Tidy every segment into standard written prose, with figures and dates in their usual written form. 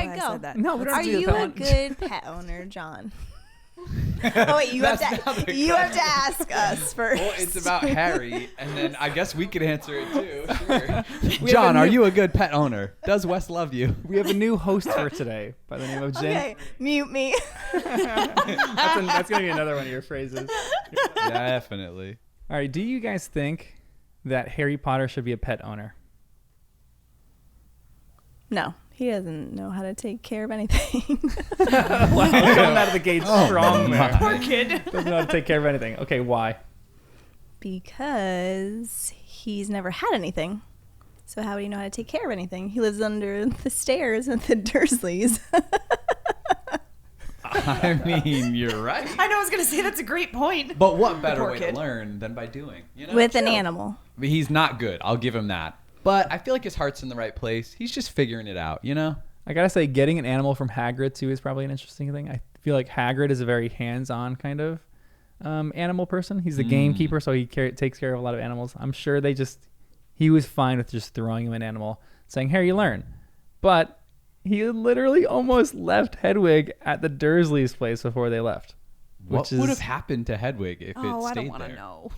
why I go. said that. No, we don't Are do you that. a good pet owner, John? Oh wait, you have to ask us first. Well, it's about Harry, and then I guess we could answer it too. Sure. John, are you a good pet owner? Does Wes love you? We have a new host for today by the name of Jenn. Okay, mute me. That's going to be another one of your phrases. Definitely. All right, do you guys think that Harry Potter should be a pet owner? No, he doesn't know how to take care of anything. Wow, coming out of the gate strong there. Poor kid. Doesn't know how to take care of anything. Okay, why? Because he's never had anything. So how would he know how to take care of anything? He lives under the stairs with the Dursleys. I mean, you're right. I know I was going to say that's a great point. But what better Poor way kid. to learn than by doing? You know? With an animal. I mean, he's not good. I'll give him that. But I feel like his heart's in the right place. He's just figuring it out, you know? I gotta say, getting an animal from Hagrid too is probably an interesting thing. I feel like Hagrid is a very hands-on kind of animal person. He's the gamekeeper, so he takes care of a lot of animals. I'm sure he was fine with just throwing him an animal, saying, "Here, you learn." But he literally almost left Hedwig at the Dursleys' place before they left. What would have happened to Hedwig if it stayed there? I don't want to know.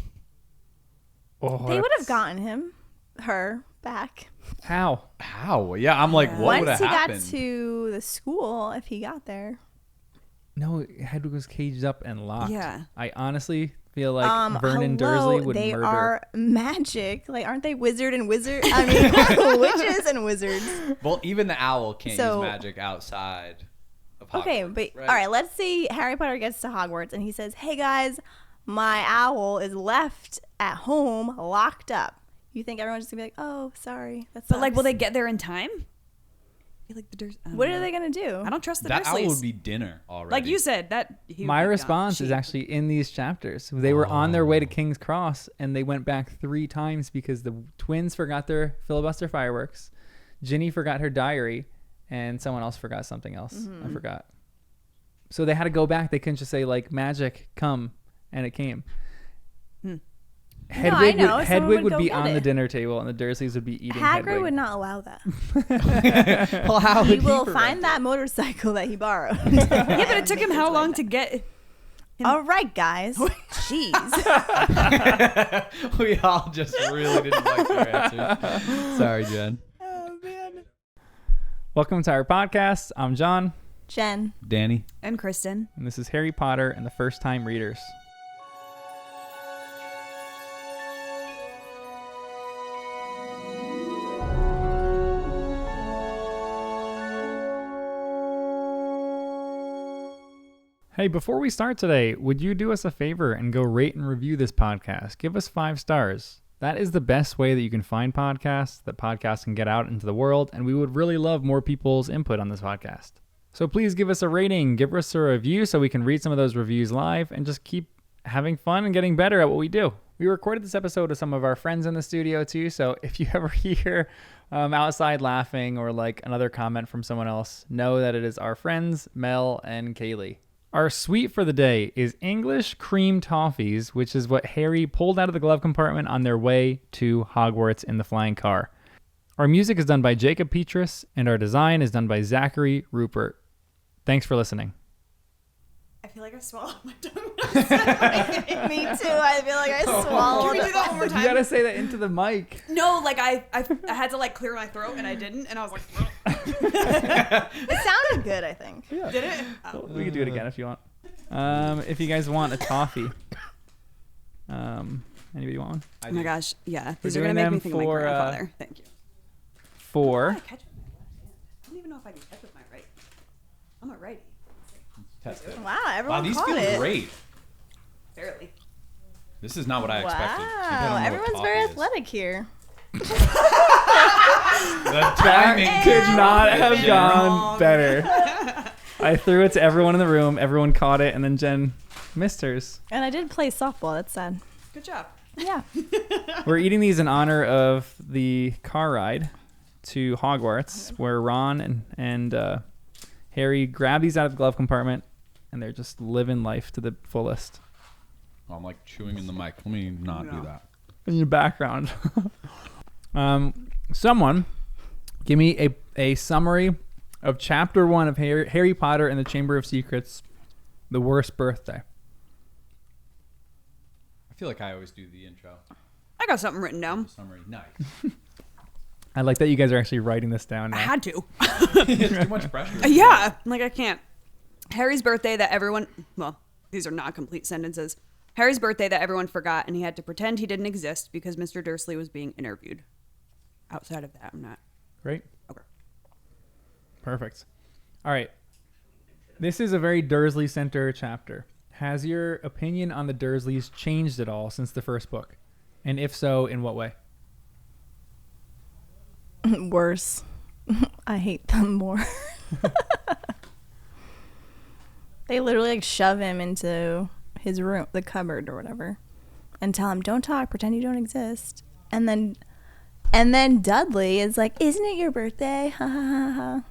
Oh, They would have gotten her back. How? How? Yeah, I'm like, what would Once have he happened? got to the school, if he got there. No, Hedwig was caged up and locked. Yeah. I honestly feel like Vernon Dursley would they murder. are magic. Like, aren't they wizard and wizard? I mean, witches and wizards. Well, even the owl can't So- use magic outside of Hogwarts. Okay, but right? all right, let's say Harry Potter gets to Hogwarts and he says, "Hey guys, my owl is left at home locked up." You think everyone's just gonna be like, "Oh, sorry, that's." But like, will they get there in time? I feel like What are they gonna do? I don't trust the That Dursleys. owl would be dinner already. Like you said, that he would My be gone. response is She- actually in these chapters. They were on their way to King's Cross and they went back 3 times because the twins forgot their filibuster fireworks. Ginny forgot her diary and someone else forgot something else. I forgot. So they had to go back. They couldn't just say like, "Magic, come," and it came. I know. Someone Hedwig would would go be get on the it. dinner table and the Dursleys would be eating Hagrid Hedwig. would not allow that. well, how He would will prevent find it? that motorcycle that he borrowed. Yeah, but it took him how long to get? All right, guys. Jeez. We all just really didn't like your answers. Sorry, Jen. Oh man. Welcome to our podcast. I'm John, Jen. Danny. And Kristen. and this is Harry Potter and the First Time Readers. Hey, before we start today, would you do us a favor and go rate and review this podcast? Give us 5 stars. That is the best way that you can find podcasts, that podcasts can get out into the world, and we would really love more people's input on this podcast. So please give us a rating, give us a review so we can read some of those reviews live and just keep having fun and getting better at what we do. We recorded this episode with some of our friends in the studio too, so if you ever hear outside laughing or like another comment from someone else, know that it is our friends Mel and Kaylee. Our sweet for the day is English cream toffees, which is what Harry pulled out of the glove compartment on their way to Hogwarts in the flying car. Our music is done by Jacob Petrus, and our design is done by Zachary Rupert. Thanks for listening. I feel like I swallowed my tongue. Me too. I feel like I Can swallowed. we do that one more You time? gotta say that into the mic. No, like I had to like clear my throat and I didn't, and I was like, It sounded good, I think. Yeah. did it? Oh. We can do it again if you want. If you guys want a toffee. Anybody want one? Oh my gosh, yeah. These are doing gonna make me them think of my for, grandfather. Thank you. For I catch with my left hand. I don't even know if I can catch with my right. I'm a righty. Test it. Wow, Wow, everyone these caught feel it. great. Barely. This is not what I expected. I don't know Wow, what everyone's very toffee is. athletic here. The timing could not have Wrong. gone better. I threw it to everyone in the room. Everyone caught it, and then Jen missed hers. And I did play softball. That's sad. Good job. Yeah. We're eating these in honor of the car ride to Hogwarts, where Ron and Harry grab these out of the glove compartment, and they're just living life to the fullest. Oh, I'm like chewing in the mic. Let me not do that. In your background. Someone give me a summary of Chapter 1 of Harry Potter and the Chamber of Secrets, The Worst Birthday. I feel like I always do the intro. I got something written down. Summary. Nice. I like that you guys are actually writing this down now. I had to. It's too much pressure. Yeah, like I can't. Harry's birthday that everyone, well, these are not complete sentences. Harry's birthday that everyone forgot, and he had to pretend he didn't exist because Mr. Dursley was being interviewed. Outside of that, I'm not. Great. Okay. Perfect. All right. This is a very Dursley center chapter. Has your opinion on the Dursleys changed at all since the first book? And if so, in what way? Worse. I hate them more. They literally like shove him into his room, the cupboard or whatever, and tell him, don't talk, pretend you don't exist. And then Dudley is like, isn't it your birthday? Ha ha ha ha.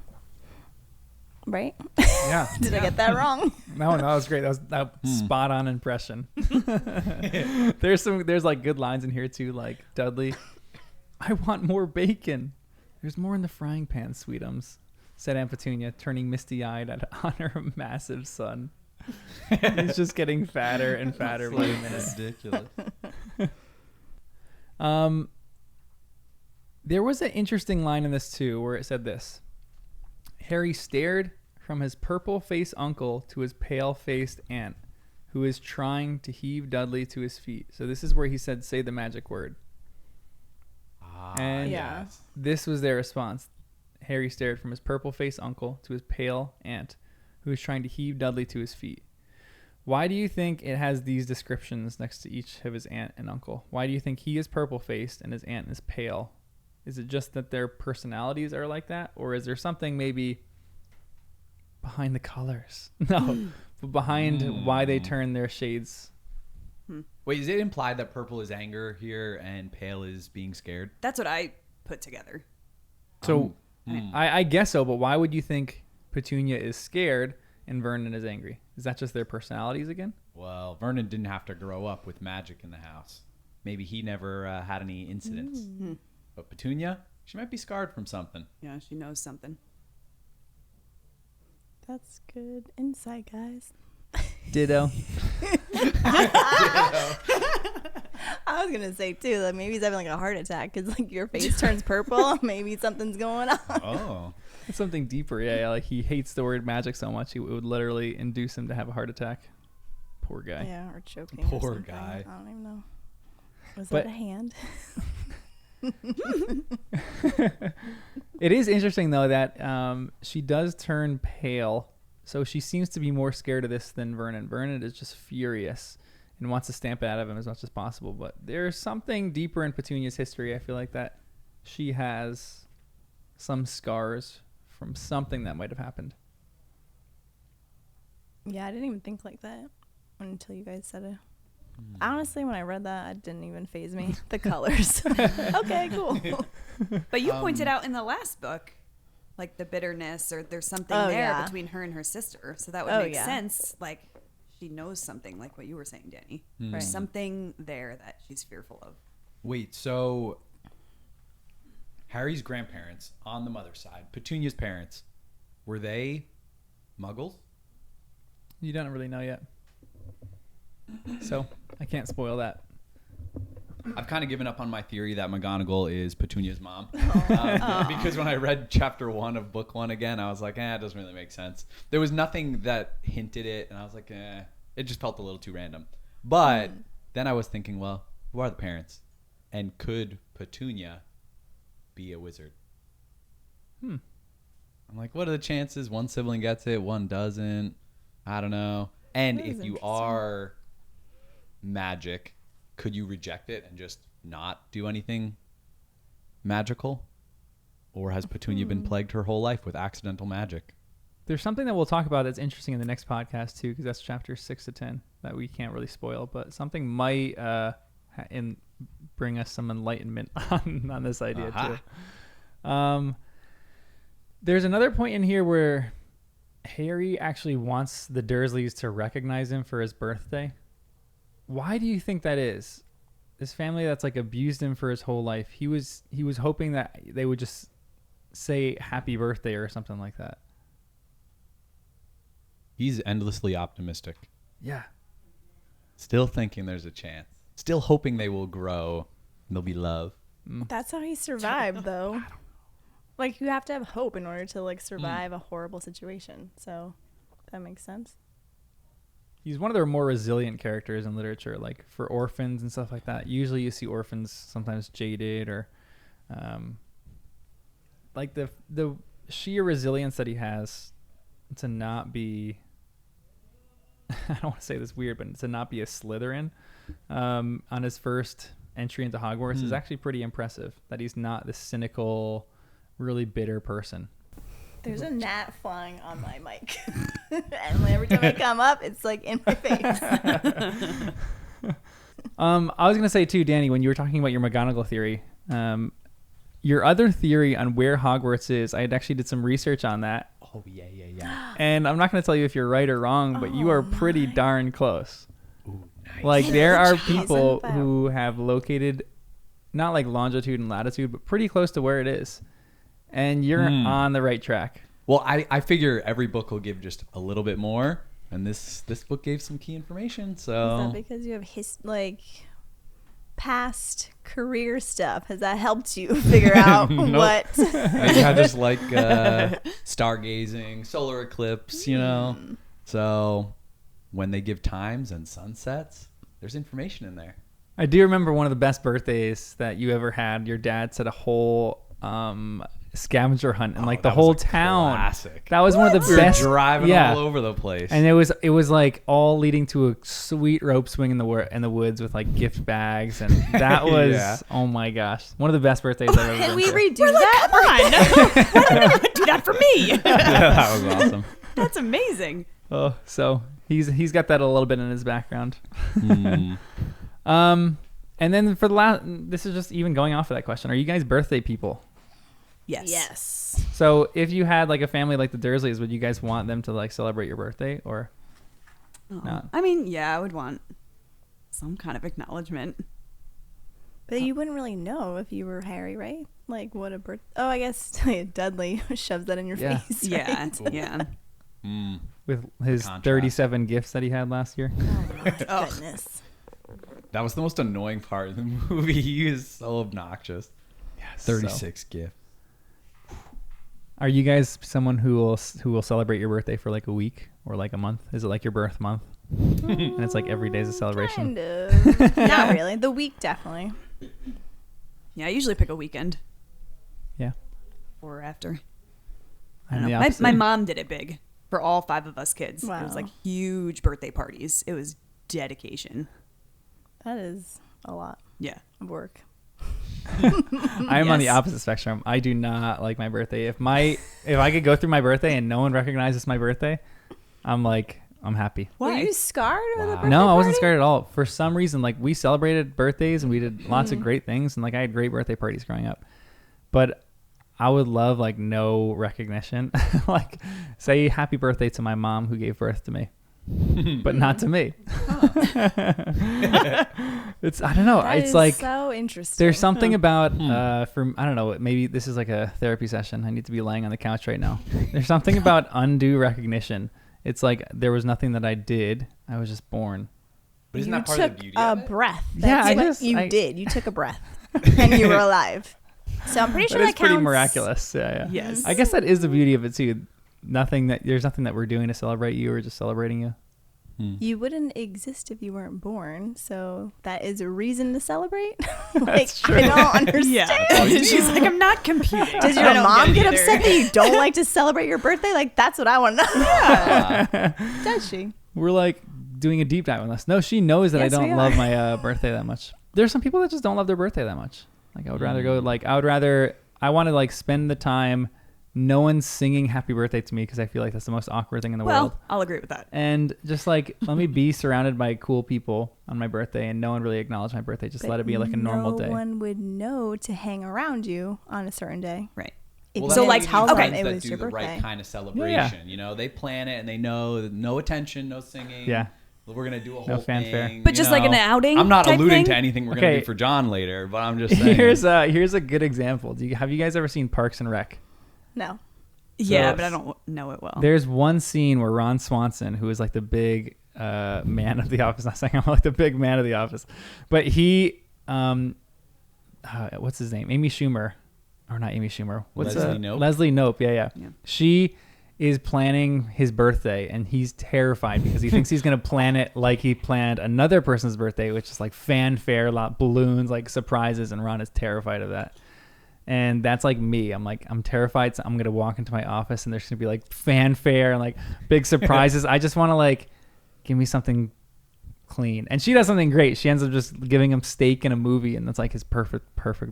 Right? Yeah. Did I get that wrong? No, that was great. That was that spot on impression. There's like good lines in here too, like Dudley, I want more bacon. There's more in the frying pan, sweetums, said Aunt Petunia, turning misty-eyed on her massive son. He's just getting fatter and fatter by the minute. Ridiculous. There was an interesting line in this too, where it said this: Harry stared from his purple-faced uncle to his pale-faced aunt, who is trying to heave Dudley to his feet. So this is where he said, say the magic word. And yeah. This was their response. Harry stared from his purple-faced uncle to his pale aunt, who is trying to heave Dudley to his feet. Why do you think it has these descriptions next to each of his aunt and uncle? Why do you think he is purple-faced and his aunt is pale? Is it just that their personalities are like that? Or is there something maybe behind the colors? No, but behind why they turn their shades. Wait, is it implied that purple is anger here and pale is being scared? That's what I put together. So I guess so, but why would you think Petunia is scared and Vernon is angry? Is that just their personalities again? Well, Vernon didn't have to grow up with magic in the house. Maybe he never had any incidents. But Petunia, she might be scarred from something. Yeah, she knows something. That's good insight, guys. Ditto. I was gonna say too that maybe he's having like a heart attack because like your face turns purple. Maybe something's going on. Oh. It's something deeper, yeah. Like he hates the word magic so much, it would literally induce him to have a heart attack. Poor guy. Yeah, or choking. Poor or something. guy. I don't even know. Was But- that a hand? It is interesting though that she does turn pale, so she seems to be more scared of this than Vernon. Vernon is just furious and wants to stamp it out of him as much as possible. But there's something deeper in Petunia's history. I feel like that she has some scars from something that might have happened. Yeah, I didn't even think like that until you guys said it. Honestly, when I read that, it didn't even faze me. The colors. Okay, cool. But you pointed out in the last book, like the bitterness or there's something Oh, there yeah. between her and her sister. So that would Oh, make yeah. sense. Like she knows something like what you were saying, Danny. Right. There's something there that she's fearful of. Wait, so Harry's grandparents on the mother's side, Petunia's parents, were they muggles? You don't really know yet, so I can't spoil that. I've kind of given up on my theory that McGonagall is Petunia's mom. Because when I read chapter 1 of book 1 again, I was like, it doesn't really make sense. There was nothing that hinted it, and I was like, it just felt a little too random. But then I was thinking, well, who are the parents? And could Petunia be a wizard? I'm like, what are the chances? One sibling gets it, one doesn't. I don't know. And That is if you interesting. are magic, could you reject it and just not do anything magical? Or has Petunia been plagued her whole life with accidental magic? There's something that we'll talk about that's interesting in the next podcast too, because that's chapters 6 to 10 that we can't really spoil, but something might bring us some enlightenment on this idea too. There's another point in here where Harry actually wants the Dursleys to recognize him for his birthday. Why do you think that is? This family that's like abused him for his whole life. He was hoping that they would just say happy birthday or something like that. He's endlessly optimistic. Yeah. Still thinking there's a chance. Still hoping they will grow and there'll be love. That's how he survived, though. Like, you have to have hope in order to, like, survive a horrible situation. So, that makes sense. He's one of the more resilient characters in literature, like for orphans and stuff like that. Usually you see orphans sometimes jaded or like the sheer resilience that he has to not be I don't want to say this weird, but to not be a Slytherin on his first entry into Hogwarts is actually pretty impressive. That he's not this cynical, really bitter person. There's a gnat flying on my mic. And every time I come up, it's like in my face. I was going to say too, Danny, when you were talking about your McGonagall theory, your other theory on where Hogwarts is, I had actually did some research on that. Oh, yeah. And I'm not going to tell you if you're right or wrong, but you are pretty darn close. Ooh, nice. Like there are Jeez, people isn't that- who have located not like longitude and latitude, but pretty close to where it is. And you're on the right track. Well, I figure every book will give just a little bit more, and this book gave some key information. Is So that because you have past career stuff? Has that helped you figure out Nope. what? I just like stargazing, solar eclipse, you know. So when they give times and sunsets, there's information in there. I do remember one of the best birthdays that you ever had. Your dad set a whole scavenger hunt and like the that whole was a town. classic. That was one of the We were best. driving yeah. all over the place. And it was like all leading to a sweet rope swing in the woods with like gift bags, and that was Yeah. oh my gosh, one of the best birthdays I've ever Can been we to. redo that? Come on. Why did you do that for me? Yeah, that was awesome. That's amazing. Oh, so he's got that a little bit in his background. Mm. And then for the last, this is just even going off of that question. Are you guys birthday people? Yes. Yes. So if you had like a family like the Dursleys, would you guys want them to like celebrate your birthday or not? I mean, yeah, I would want some kind of acknowledgement. But you wouldn't really know if you were Harry, right? Like what a birth. Oh, I guess Dudley shoves that in your Yeah. face. Yeah. Right? Yeah. Mm. With his Contrast. 37 gifts that he had last year? Oh my Ugh. goodness. That was the most annoying part of the movie. He was so obnoxious. Yes. 36 gift. Are you guys someone who will celebrate your birthday for like a week or like a month? Is it like your birth month? And it's like every day's a celebration. Kind of. Not really. The week definitely. Yeah, I usually pick a weekend Yeah. or after. I I'm don't the know. opposite. My mom did it big for all 5 of us kids. It was Wow. like huge birthday parties. It was dedication. That is a lot Yeah. of work. I'm on the Yes. opposite spectrum. I do not like my birthday. If I could go through my birthday and no one recognizes my birthday, I'm happy. Were you scarred with a Wow. birthday No, I wasn't party? scared at all. For some reason, like we celebrated birthdays and we did lots of great things, and like I had great birthday parties growing up. But I would love like no recognition. Like say happy birthday to my mom who gave birth to me. But not to me. It's I don't know. That it's is like so interesting. there's something about from I don't know, maybe this is like a therapy session. I need to be laying on the couch right now. There's something about undue recognition. It's like there was nothing that I did. I was just born. But isn't You that part took of the beauty a of it? breath. Yeah, That's what you did. You took a breath, and you were alive. So I'm pretty sure That is that counts. pretty miraculous. Yeah. Yes. I guess that is the beauty of it too. There's nothing that we're doing to celebrate you. We're just celebrating you. You wouldn't exist if you weren't born, so that is a reason to celebrate. Like true. I don't understand. Yeah. She's like, I'm not computing. Does I your don't mom it get either. upset that you don't like to celebrate your birthday? Like that's what I want to know. Does she? We're like doing a deep dive on this. No, she knows that Yes, I we don't love are. my birthday that much. There's some people that just don't love their birthday that much. Like I would rather go I want to like spend the time no one's singing happy birthday to me because I feel like that's the most awkward thing in the world. Well, I'll agree with that. And just like let me be surrounded by cool people on my birthday and no one really acknowledge my birthday. Just let it be like a normal day. No one would know to hang around you on a certain day. Right. If Well, you so, didn't like, tell okay. them it that was do your the birthday. right kind of celebration. You know, they plan it and they know that no attention, no singing. Yeah. We're gonna do a No whole fanfare. thing. But you just like an know. outing I'm not type alluding thing? to anything we're Okay. gonna do for John later, but I'm just saying. Here's a good example. Have you guys ever seen Parks and Rec? No. Yeah, So- but I don't know it well. There's one scene where Ron Swanson, who is like the big man of the office, not saying I'm like the big man of the office, but he, what's his name? Amy Schumer, or not Amy Schumer? What's Leslie Knope? Leslie Knope. Yeah. Yeah. She is planning his birthday, and he's terrified because he thinks he's gonna plan it like he planned another person's birthday, which is like fanfare, a lot balloons, like surprises, and Ron is terrified of that. And that's like me. I'm terrified. So I'm going to walk into my office and there's going to be like fanfare and like big surprises. I just want to like, give me something clean. And she does something great. She ends up just giving him steak in a movie. And that's like his perfect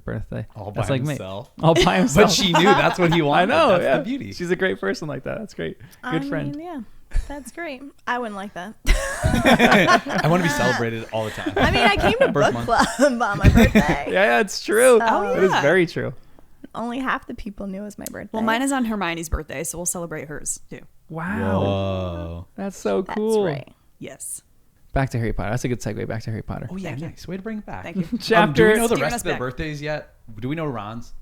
birthday. All That's by like himself. Me. All by himself. But she knew that's what he I wanted. know. That's yeah. the beauty. She's a great person like that. That's great. Good friend. Mean, yeah. That's great. I wouldn't like that. I want to be celebrated all the time. I mean, I came to Birth book month. club on my birthday. Yeah, it's true. Oh, It is yeah. very true. Only half the people knew it was my birthday. Well, mine is on Hermione's birthday, so we'll celebrate hers too. Wow. Whoa. That's so That's cool. right. Yes. Back to Harry Potter. That's a good segue. Back to Harry Potter. Oh yeah, Thank you. nice. Way to bring it back. Thank you. Do we Chapter. know the Steering rest us of their back. birthdays yet? Do we know Ron's?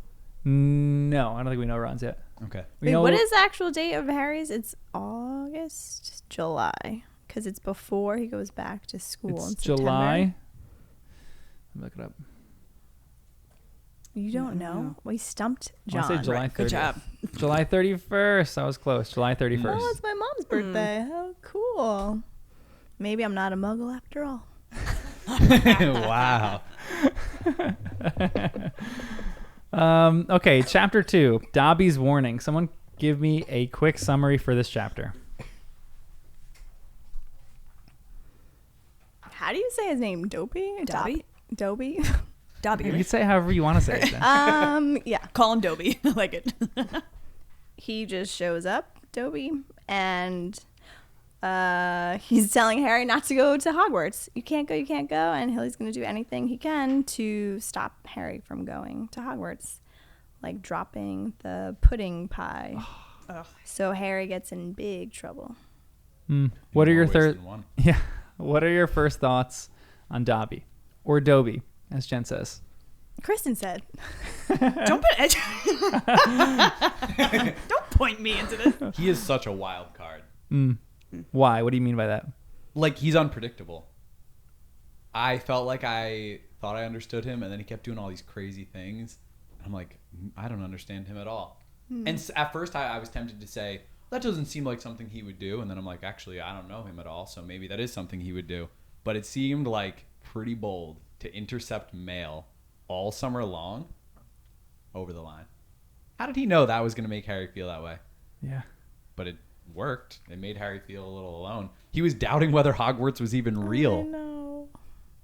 No, I don't think we know Ron's yet. Okay. We Wait, know what is the actual date of Harry's? It's August, July, because it's before he goes back to school. It's in September. July. Let me look it up. You don't know? No. We stumped I John. wanna say July 30th. Good job. July 31st. I was close. July 31st. Oh, it's my mom's birthday. Oh, cool. Maybe I'm not a muggle after all. Wow. Okay, chapter 2. Dobby's warning. Someone give me a quick summary for this chapter. How do you say his name? Dobby? Dobby? Dobby? Dobby. You Right? can say however you want to say it. Then. Yeah. Call him Dobby. I like it. He just shows up, Dobby, and he's telling Harry not to go to Hogwarts. You can't go, and he's going to do anything he can to stop Harry from going to Hogwarts, like dropping the pudding pie. Ugh. So Harry gets in big trouble. What are your More ways third? than one. Yeah. What are your first thoughts on Dobby or Dobby, as Jen says? Kristen said, Don't put Don't point me into this. He is such a wild card. Why? What do you mean by that? Like, he's unpredictable. I felt like I thought I understood him, and then he kept doing all these crazy things. I'm like, I don't understand him at all. And at first, I was tempted to say, that doesn't seem like something he would do. And then I'm like, actually, I don't know him at all, so maybe that is something he would do. But it seemed like pretty bold to intercept mail all summer long over the line. How did he know that was going to make Harry feel that way? Yeah. But it worked. It made Harry feel a little alone. He was doubting whether Hogwarts was even real. I know.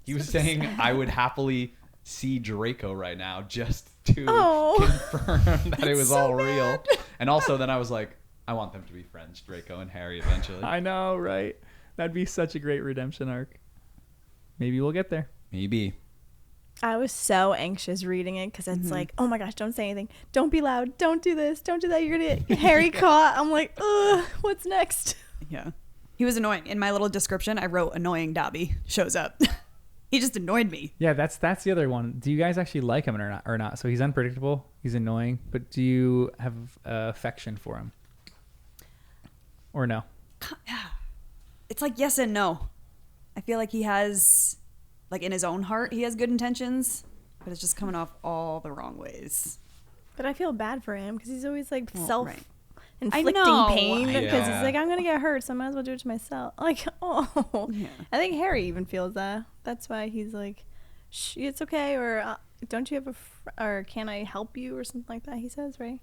He was saying, I would happily see Draco right now just to Oh. confirm that it was so all bad. real. And also then I was like, I want them to be friends, Draco and Harry, eventually. I know, right? That'd be such a great redemption arc. Maybe we'll get there. Maybe. I was so anxious reading it because it's like, oh my gosh, don't say anything. Don't be loud. Don't do this. Don't do that. You're going to get Harry caught. I'm like, ugh, what's next? Yeah. He was annoying. In my little description, I wrote annoying Dobby shows up. He just annoyed me. Yeah, that's the other one. Do you guys actually like him or not? So he's unpredictable. He's annoying. But do you have affection for him? Or no? It's like yes and no. I feel like he has, like in his own heart, he has good intentions, but it's just coming off all the wrong ways. But I feel bad for him because he's always like Well, self-inflicting know. pain because Yeah. he's like, I'm going to get hurt, so I might as well do it to myself. Like, oh. Yeah. I think Harry even feels that. That's why he's like, it's okay, or don't you have or can I help you, or something like that, he says, right?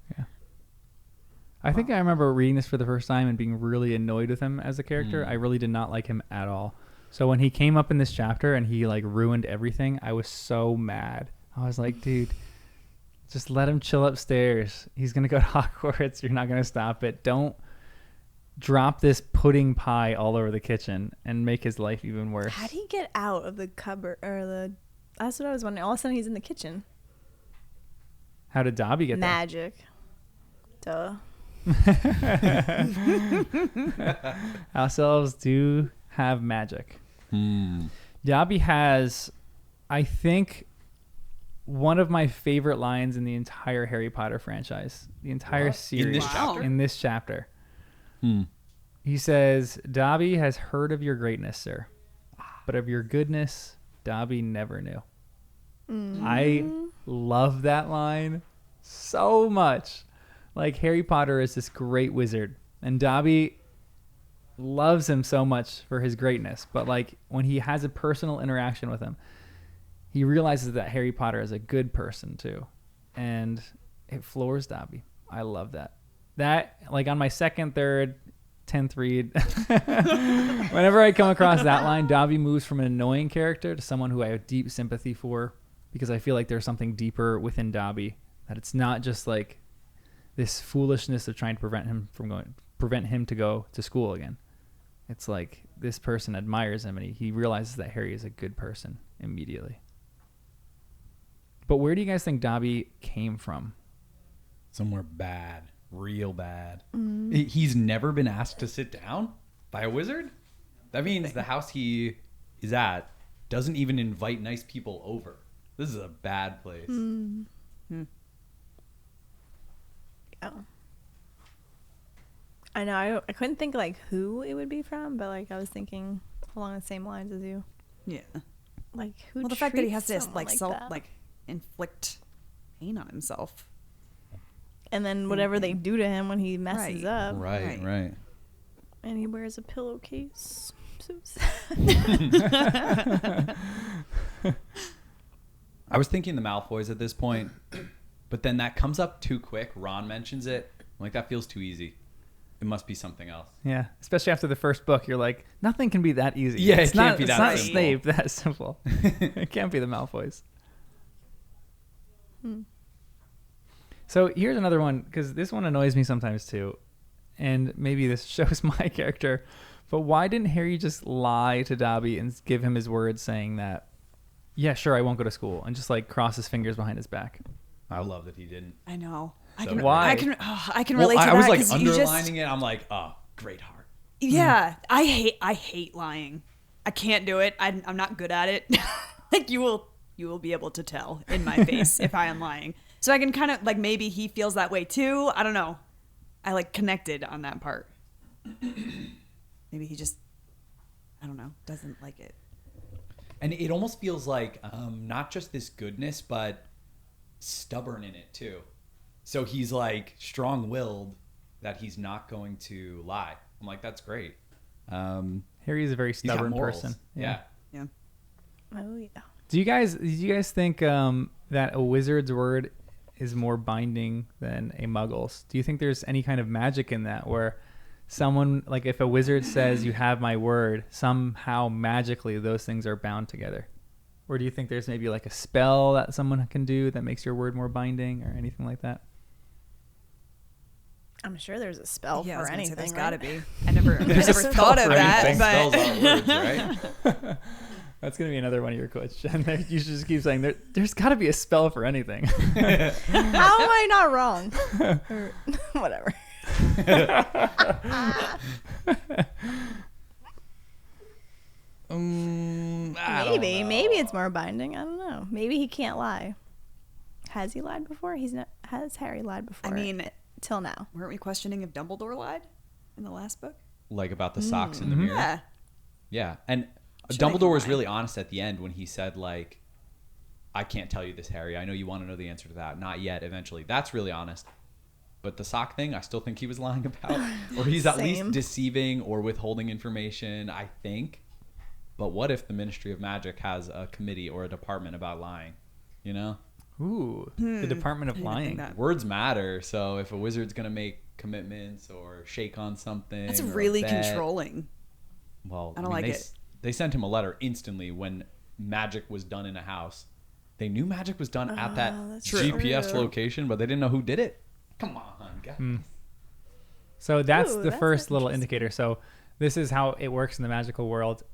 I think I remember reading this for the first time and being really annoyed with him as a character. Mm. I really did not like him at all. So when he came up in this chapter and he like ruined everything, I was so mad. I was like, dude, just let him chill upstairs. He's going to go to Hogwarts. You're not going to stop it. Don't drop this pudding pie all over the kitchen and make his life even worse. How'd he get out of the cupboard, or that's what I was wondering. All of a sudden he's in the kitchen. How did Dobby get there? Magic. Duh. House elves do have magic. Dobby has, I think, one of my favorite lines in the entire Harry Potter franchise, the entire series. In this Wow. chapter? In this chapter. He says, Dobby has heard of your greatness, sir, but of your goodness, Dobby never knew. I love that line so much. Like, Harry Potter is this great wizard, and Dobby loves him so much for his greatness. But, like, when he has a personal interaction with him, he realizes that Harry Potter is a good person, too. And it floors Dobby. I love that. That, like, on my second, third, 10th read, whenever I come across that line, Dobby moves from an annoying character to someone who I have deep sympathy for, because I feel like there's something deeper within Dobby, that it's not just like this foolishness of trying to prevent him to go to school again. It's like this person admires him, and he realizes that Harry is a good person immediately. But where do you guys think Dobby came from? Somewhere bad. Real bad. He's never been asked to sit down by a wizard? That means the house he is at doesn't even invite nice people over. This is a bad place. Yeah. I know. I couldn't think like who it would be from, but like I was thinking along the same lines as you. Yeah. Like who? Well, the fact that he has treats to someone that? inflict pain on himself. And then whatever they do to him when he messes Right. up, Right. and he wears a pillowcase. So sad. I was thinking the Malfoys at this point, but then that comes up too quick. Ron mentions it. I'm like, that feels too easy. It must be something else. Yeah, especially after the first book, you're like, nothing can be that easy. Yeah, it's it can't not, be it's that not simple. Snape that simple. It can't be the Malfoys. So here's another one, because this one annoys me sometimes too, and maybe this shows my character, but why didn't Harry just lie to Dobby and give him his word saying that, yeah, sure, I won't go to school, and just like cross his fingers behind his back? I love that he didn't. I know. I So can. why? I can. I can relate to that. I was like 'cause you underlining it. I'm like, oh, great heart. Yeah, I hate lying. I can't do it. I'm not good at it. Like you will be able to tell in my face if I am lying. So I can kind of like maybe he feels that way too. I don't know. I like connected on that part. Maybe he just I don't know, doesn't like it. And it almost feels like not just this goodness, but stubborn in it too. So he's like strong-willed that he's not going to lie. I'm like, that's great. Harry is a very He's got stubborn morals. person. Yeah. Oh yeah. Do you guys think that a wizard's word is more binding than a muggle's? Do you think there's any kind of magic in that, where someone, like if a wizard says you have my word, somehow magically those things are bound together? Or do you think there's maybe like a spell that someone can do that makes your word more binding or anything like that? I'm sure there's a spell Yeah, I was for gonna say anything. there's right? got to be. I never spell thought of for that, anything. Spells but are words, right? That's going to be another one of your quotes, Jen. You should just keep saying there's got to be a spell for anything. How am I not wrong? Or, whatever. Maybe it's more binding. I don't know. Maybe he can't lie. Has he lied before? Has Harry lied before? I mean, till now. weren't we questioning if Dumbledore lied in the last book? Like about the socks in the mirror. Yeah. Yeah. And Should I Dumbledore was lie? really honest at the end when he said, like, I can't tell you this, Harry. I know you want to know the answer to that. Not yet, eventually. That's really honest. But the sock thing, I still think he was lying about. Or he's at least Same. deceiving or withholding information, I think. But what if the Ministry of Magic has a committee or a department about lying? You know? Ooh, the Department of I didn't think Lying. that. Words matter. So if a wizard's going to make commitments or shake on something. That's or a really bet- controlling. Well, I don't like they, it. They sent him a letter instantly when magic was done in a house. They knew magic was done at that that's GPS true. location, but they didn't know who did it. Come on, guys. So that's Ooh, the that's first little interesting. indicator. So this is how it works in the magical world.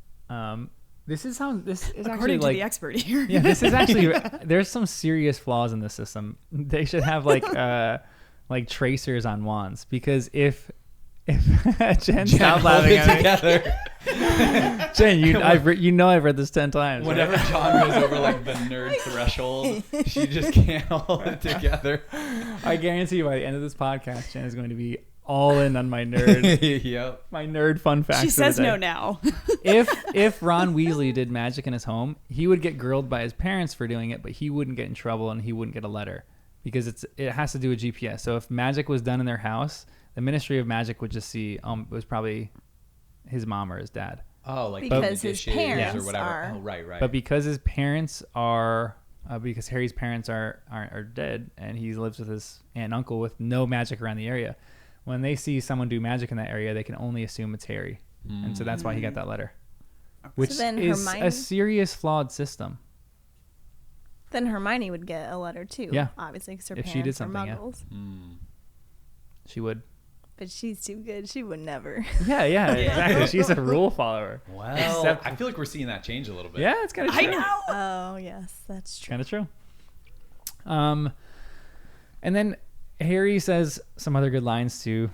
This is actually According to like the expert here. yeah, this is actually there's some serious flaws in the system. They should have like tracers on wands, because if Jen, stop Hold laughing it at me. together. Jen, I've read this 10 times. Whenever John goes over like the nerd threshold, she just can't hold it together. I guarantee you by the end of this podcast, Jen is going to be all in on my nerd. Yep. My nerd fun facts. She says of the day. no now. If Ron Weasley did magic in his home, he would get grilled by his parents for doing it, but he wouldn't get in trouble and he wouldn't get a letter because it has to do with GPS. So if magic was done in their house, the Ministry of Magic would just see it was probably his mom or his dad. Oh, like because his dishes parents or whatever. are. Oh, right. But because his parents are because Harry's parents are dead and he lives with his aunt and uncle with no magic around the area, when they see someone do magic in that area, they can only assume it's Harry. And so that's why he got that letter. Which So then is Hermione- a serious flawed system. Then Hermione would get a letter too. Yeah. Obviously, because her If parents she did are something, yeah. muggles. She would. But she's too good. She would never. Yeah, exactly. She's a rule follower. Well, Except- I feel like we're seeing that change a little bit. Yeah, it's kind of I true. know. Oh, yes. That's true. Kind of true. And then Harry says some other good lines too.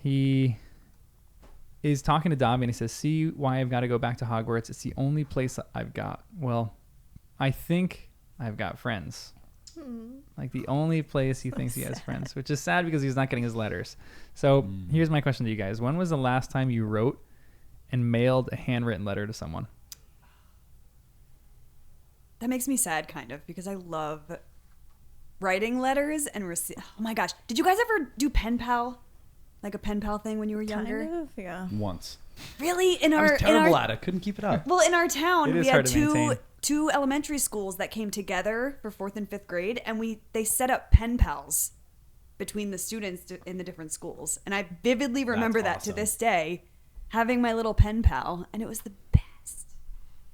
He is talking to Dobby and he says, "See why I've got to go back to Hogwarts? It's the only place I've got. Well, I think I've got friends." Like the only place he thinks he has friends, which is sad because he's not getting his letters. So here's my question to you guys. When was the last time you wrote and mailed a handwritten letter to someone? That makes me sad, kind of, because I love writing letters and oh my gosh, did you guys ever do pen pal, like a pen pal thing when you were younger? Kind of, yeah. Once. Really? I was terrible at it. Couldn't keep it up. Well, in our town, It is we hard had to maintain. two elementary schools that came together for 4th and 5th grade, and they set up pen pals between the students in the different schools. And I vividly remember that to awesome. this day, having my little pen pal, and it was the best.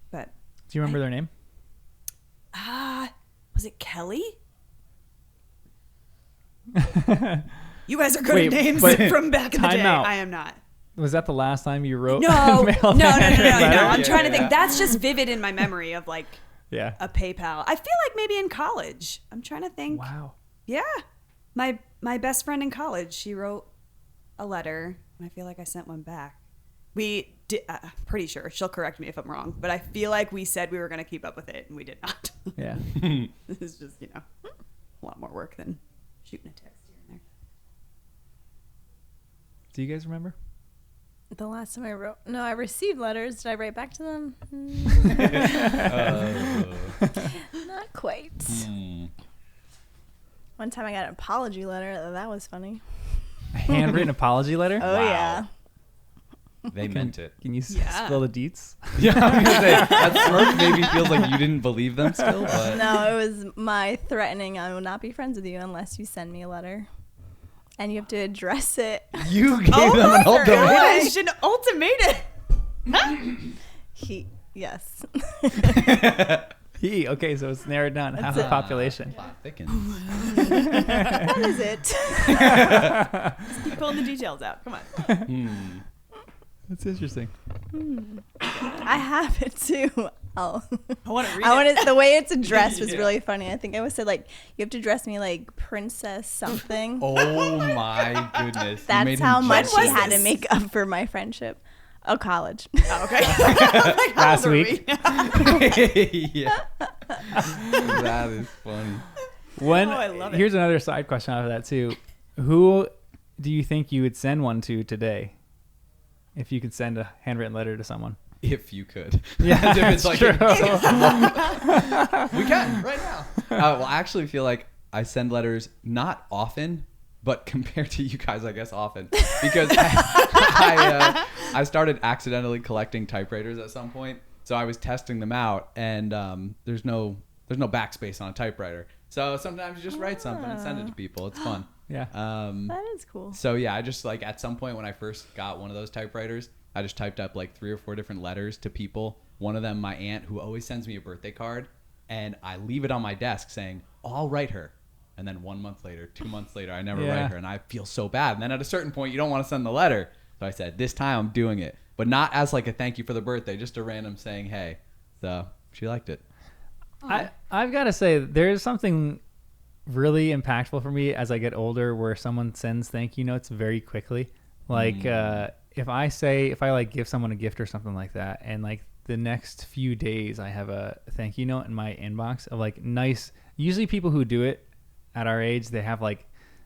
But Do you remember their name? was it Kelly? You guys are good Wait, at names but from back in the time day. out. I am not. Was that the last time you wrote? No, and mailed no. a handwritten letter? I'm trying to Yeah. think. That's just vivid in my memory of like Yeah. a PayPal. I feel like maybe in college. I'm trying to think. Wow. Yeah, my best friend in college, she wrote a letter, and I feel like I sent one back. We did. Pretty sure she'll correct me if I'm wrong, but I feel like we said we were going to keep up with it, and we did not. Yeah. This is just a lot more work than shooting a text here and there. Do you guys remember? The last time I wrote, no, I received letters. Did I write back to them? Not quite. One time I got an apology letter. That was funny. A handwritten apology letter? Oh, Wow. yeah. They meant it. Can you Yeah. spill the deets? Yeah, I was gonna say that smirk maybe feels like you didn't believe them still, but No, it was my threatening I will not be friends with you unless you send me a letter. And you have to address it. you gave Oh them an my ultimatum. gosh, an ultimatum. Yes. Okay, so it's narrowed down. Half the population. Plot thickens. That is it. Keep pulling the details out. Come on. That's interesting. I have it too. Oh. I want to read I it. wanted the way it's addressed was Yeah. really funny. I think I was said like you have to address me like princess something. Oh my goodness. You That's made how him much jealous. he had to make up for my friendship. Oh, college. Oh, okay. Like, how Last old are week. we? Yeah. That is funny. When, I love it. Here's another side question out of that too. Who do you think you would send one to today? If you could send a handwritten letter to someone. If you could. Yeah, As if it's that's like true. we can right now. Well, I actually feel like I send letters not often, but compared to you guys, I guess often, because I started accidentally collecting typewriters at some point. So I was testing them out, and there's no backspace on a typewriter. So sometimes you just write something and send it to people. It's fun. Yeah. That is cool. So yeah, I just like at some point when I first got one of those typewriters, I just typed up like 3 or 4 different letters to people. One of them, my aunt, who always sends me a birthday card, and I leave it on my desk saying, oh, I'll write her. And then 1 month later, 2 months later, I never Yeah. write her, and I feel so bad. And then at a certain point, you don't want to send the letter. So I said, this time I'm doing it, but not as like a thank you for the birthday, just a random saying, hey. So she liked it. I've got to say, there's something really impactful for me as I get older where someone sends thank you notes very quickly. Like, if I like give someone a gift or something like that, and like the next few days I have a thank you note in my inbox of like nice, usually people who do it at our age, they have like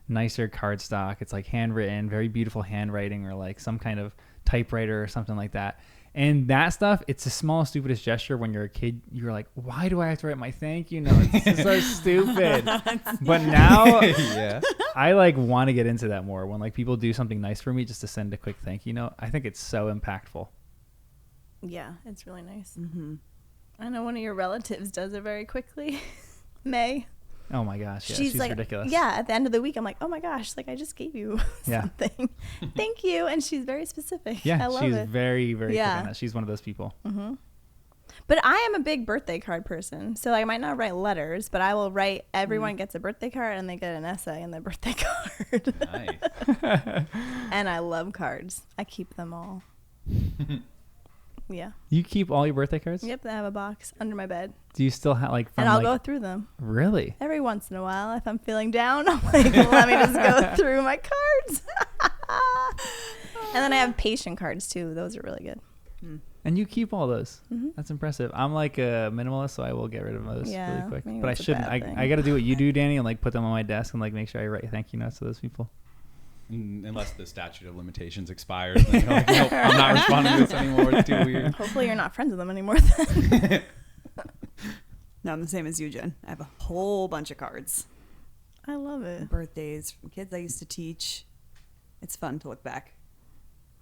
nicer cardstock. It's like handwritten, very beautiful handwriting, or like some kind of typewriter or something like that. And that stuff, it's the small, stupidest gesture. When you're a kid, you're like, why do I have to write my thank you note? This is so stupid. But now Yeah. I like want to get into that more. When like people do something nice for me just to send a quick thank you note, I think it's so impactful. Yeah, it's really nice. I know one of your relatives does it very quickly. May. Oh my gosh, yeah, she's like, ridiculous. Yeah, at the end of the week, I'm like, oh my gosh, like I just gave you something. Thank you. And she's very specific. Yeah, I love she's it. very, very quick on that. She's one of those people. But I am a big birthday card person. So I might not write letters, but I will write, everyone gets a birthday card and they get an essay in their birthday card. Nice. And I love cards. I keep them all. Yeah. You keep all your birthday cards? Yep, I have a box under my bed. Do you still have like from And I'll like, go through them. Really? Every once in a while, if I'm feeling down, I'm like, let me just go through my cards. And then I have patient cards too. Those are really good. And you keep all those? That's impressive. I'm like a minimalist, so I will get rid of those really quick. maybe But I that's a shouldn't. bad thing. I got to do what you do, Danny, and like put them on my desk and like make sure I write thank you notes to those people. Unless the statute of limitations expires, then you're like, nope, I'm not responding to this anymore. It's too weird. Hopefully you're not friends with them anymore then. No, I'm the same as you, Jen. I have a whole bunch of cards. I love it. Birthdays from kids I used to teach. It's fun to look back.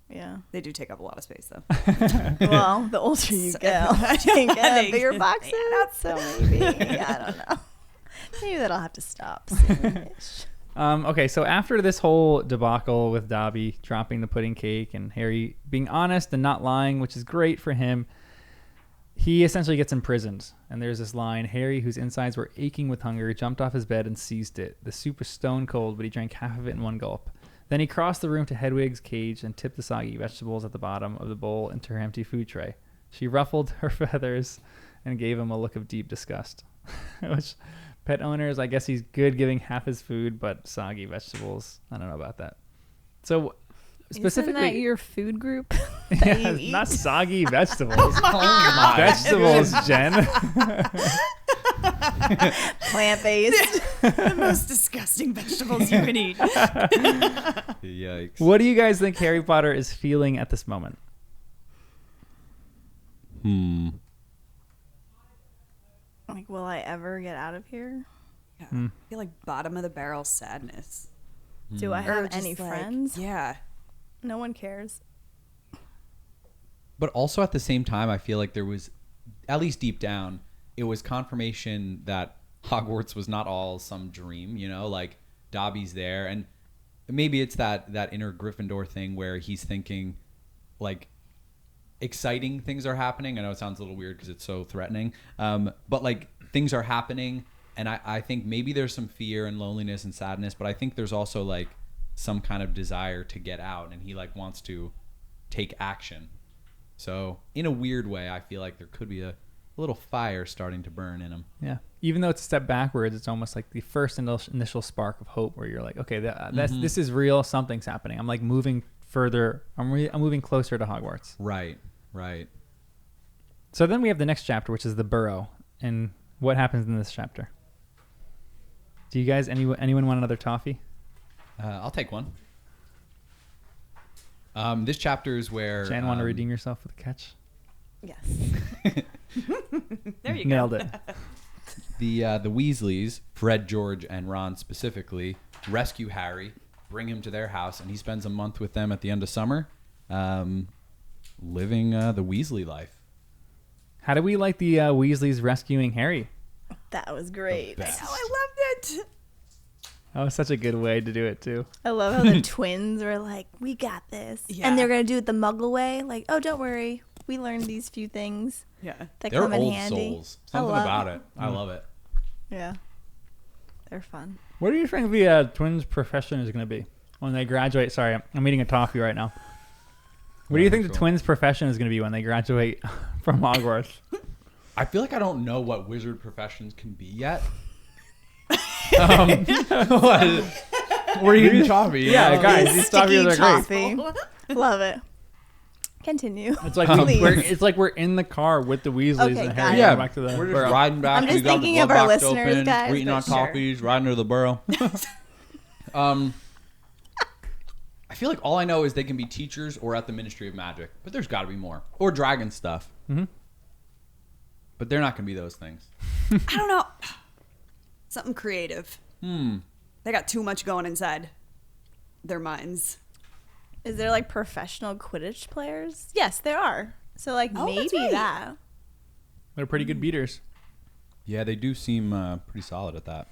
Yeah. They do take up a lot of space, though. Well, the older you get, you get bigger boxes. So maybe, I don't know. Maybe that'll have to stop soon-ish. Okay, so after this whole debacle with Dobby dropping the pudding cake and Harry being honest and not lying, which is great for him, he essentially gets imprisoned. And there's this line, Harry, whose insides were aching with hunger, jumped off his bed and seized it. The soup was stone cold, but he drank half of it in one gulp. Then he crossed the room to Hedwig's cage and tipped the soggy vegetables at the bottom of the bowl into her empty food tray. She ruffled her feathers and gave him a look of deep disgust. Which, pet owners, I guess he's good giving half his food, but soggy vegetables, I don't know about that. So, specifically, Isn't that your food group? yeah, you eat? not soggy vegetables. Oh my. Vegetables, Jen. Plant-based. The most disgusting vegetables you can eat. Yikes. What do you guys think Harry Potter is feeling at this moment? Like, will I ever get out of here? Yeah. I feel like bottom of the barrel sadness. Do I Or have just any like- friends? Yeah. No one cares. But also at the same time, I feel like there was, at least deep down, it was confirmation that Hogwarts was not all some dream, you know, like Dobby's there. And maybe it's that inner Gryffindor thing where he's thinking like exciting things are happening. I know it sounds a little weird because it's so threatening. But like things are happening. And I think maybe there's some fear and loneliness and sadness, but I think there's also like some kind of desire to get out, and he like wants to take action. So in a weird way, I feel like there could be a little fire starting to burn in him. Yeah. Even though it's a step backwards, it's almost like the first initial spark of hope where you're like, okay, this is real. Something's happening. I'm like moving further. I'm moving closer to Hogwarts. Right. So then we have the next chapter, which is the Burrow. And what happens in this chapter? Do you guys, anyone want another toffee? I'll take one. This chapter is where Jan, want to redeem yourself with a catch? Yes. There you go. Nailed it. the Weasleys, Fred, George, and Ron specifically, rescue Harry, bring him to their house, and he spends a month with them at the end of summer, living the Weasley life. How do we like the Weasleys rescuing Harry? That was great. The best. Oh, I loved it. That was such a good way to do it, too. I love how the twins were like, we got this. Yeah. And they're going to do it the muggle way. Like, oh, don't worry. We learned these few things Yeah. that They're come in old handy. souls. Something about it. I love it. Yeah. They're fun. What do you think the twins' profession is going to be when they graduate? Sorry, I'm eating a toffee right now. What do you think the twins' profession is going to be when they graduate from Hogwarts? I feel like I don't know what wizard professions can be yet. We're eating toffee. Yeah, you know? guys, these toffees are great. Love it. Continue. It's like Please. we're in the car with the Weasleys Okay, and got Harry it. going Yeah, back to the we're just burrow. riding back. I'm just We got the thinking of glove our box listeners, open, guys, we're eating but our sure. coffees, riding to the burrow. I feel like all I know is they can be teachers or at the Ministry of Magic, but there's got to be more. Or dragon stuff. Mhm. But they're not going to be those things. I don't know. Something creative. Hmm. They got too much going inside their minds. Is there like professional Quidditch players? Yes, there are. So like Oh, that's maybe right. that. They're pretty good beaters. Yeah, they do seem pretty solid at that.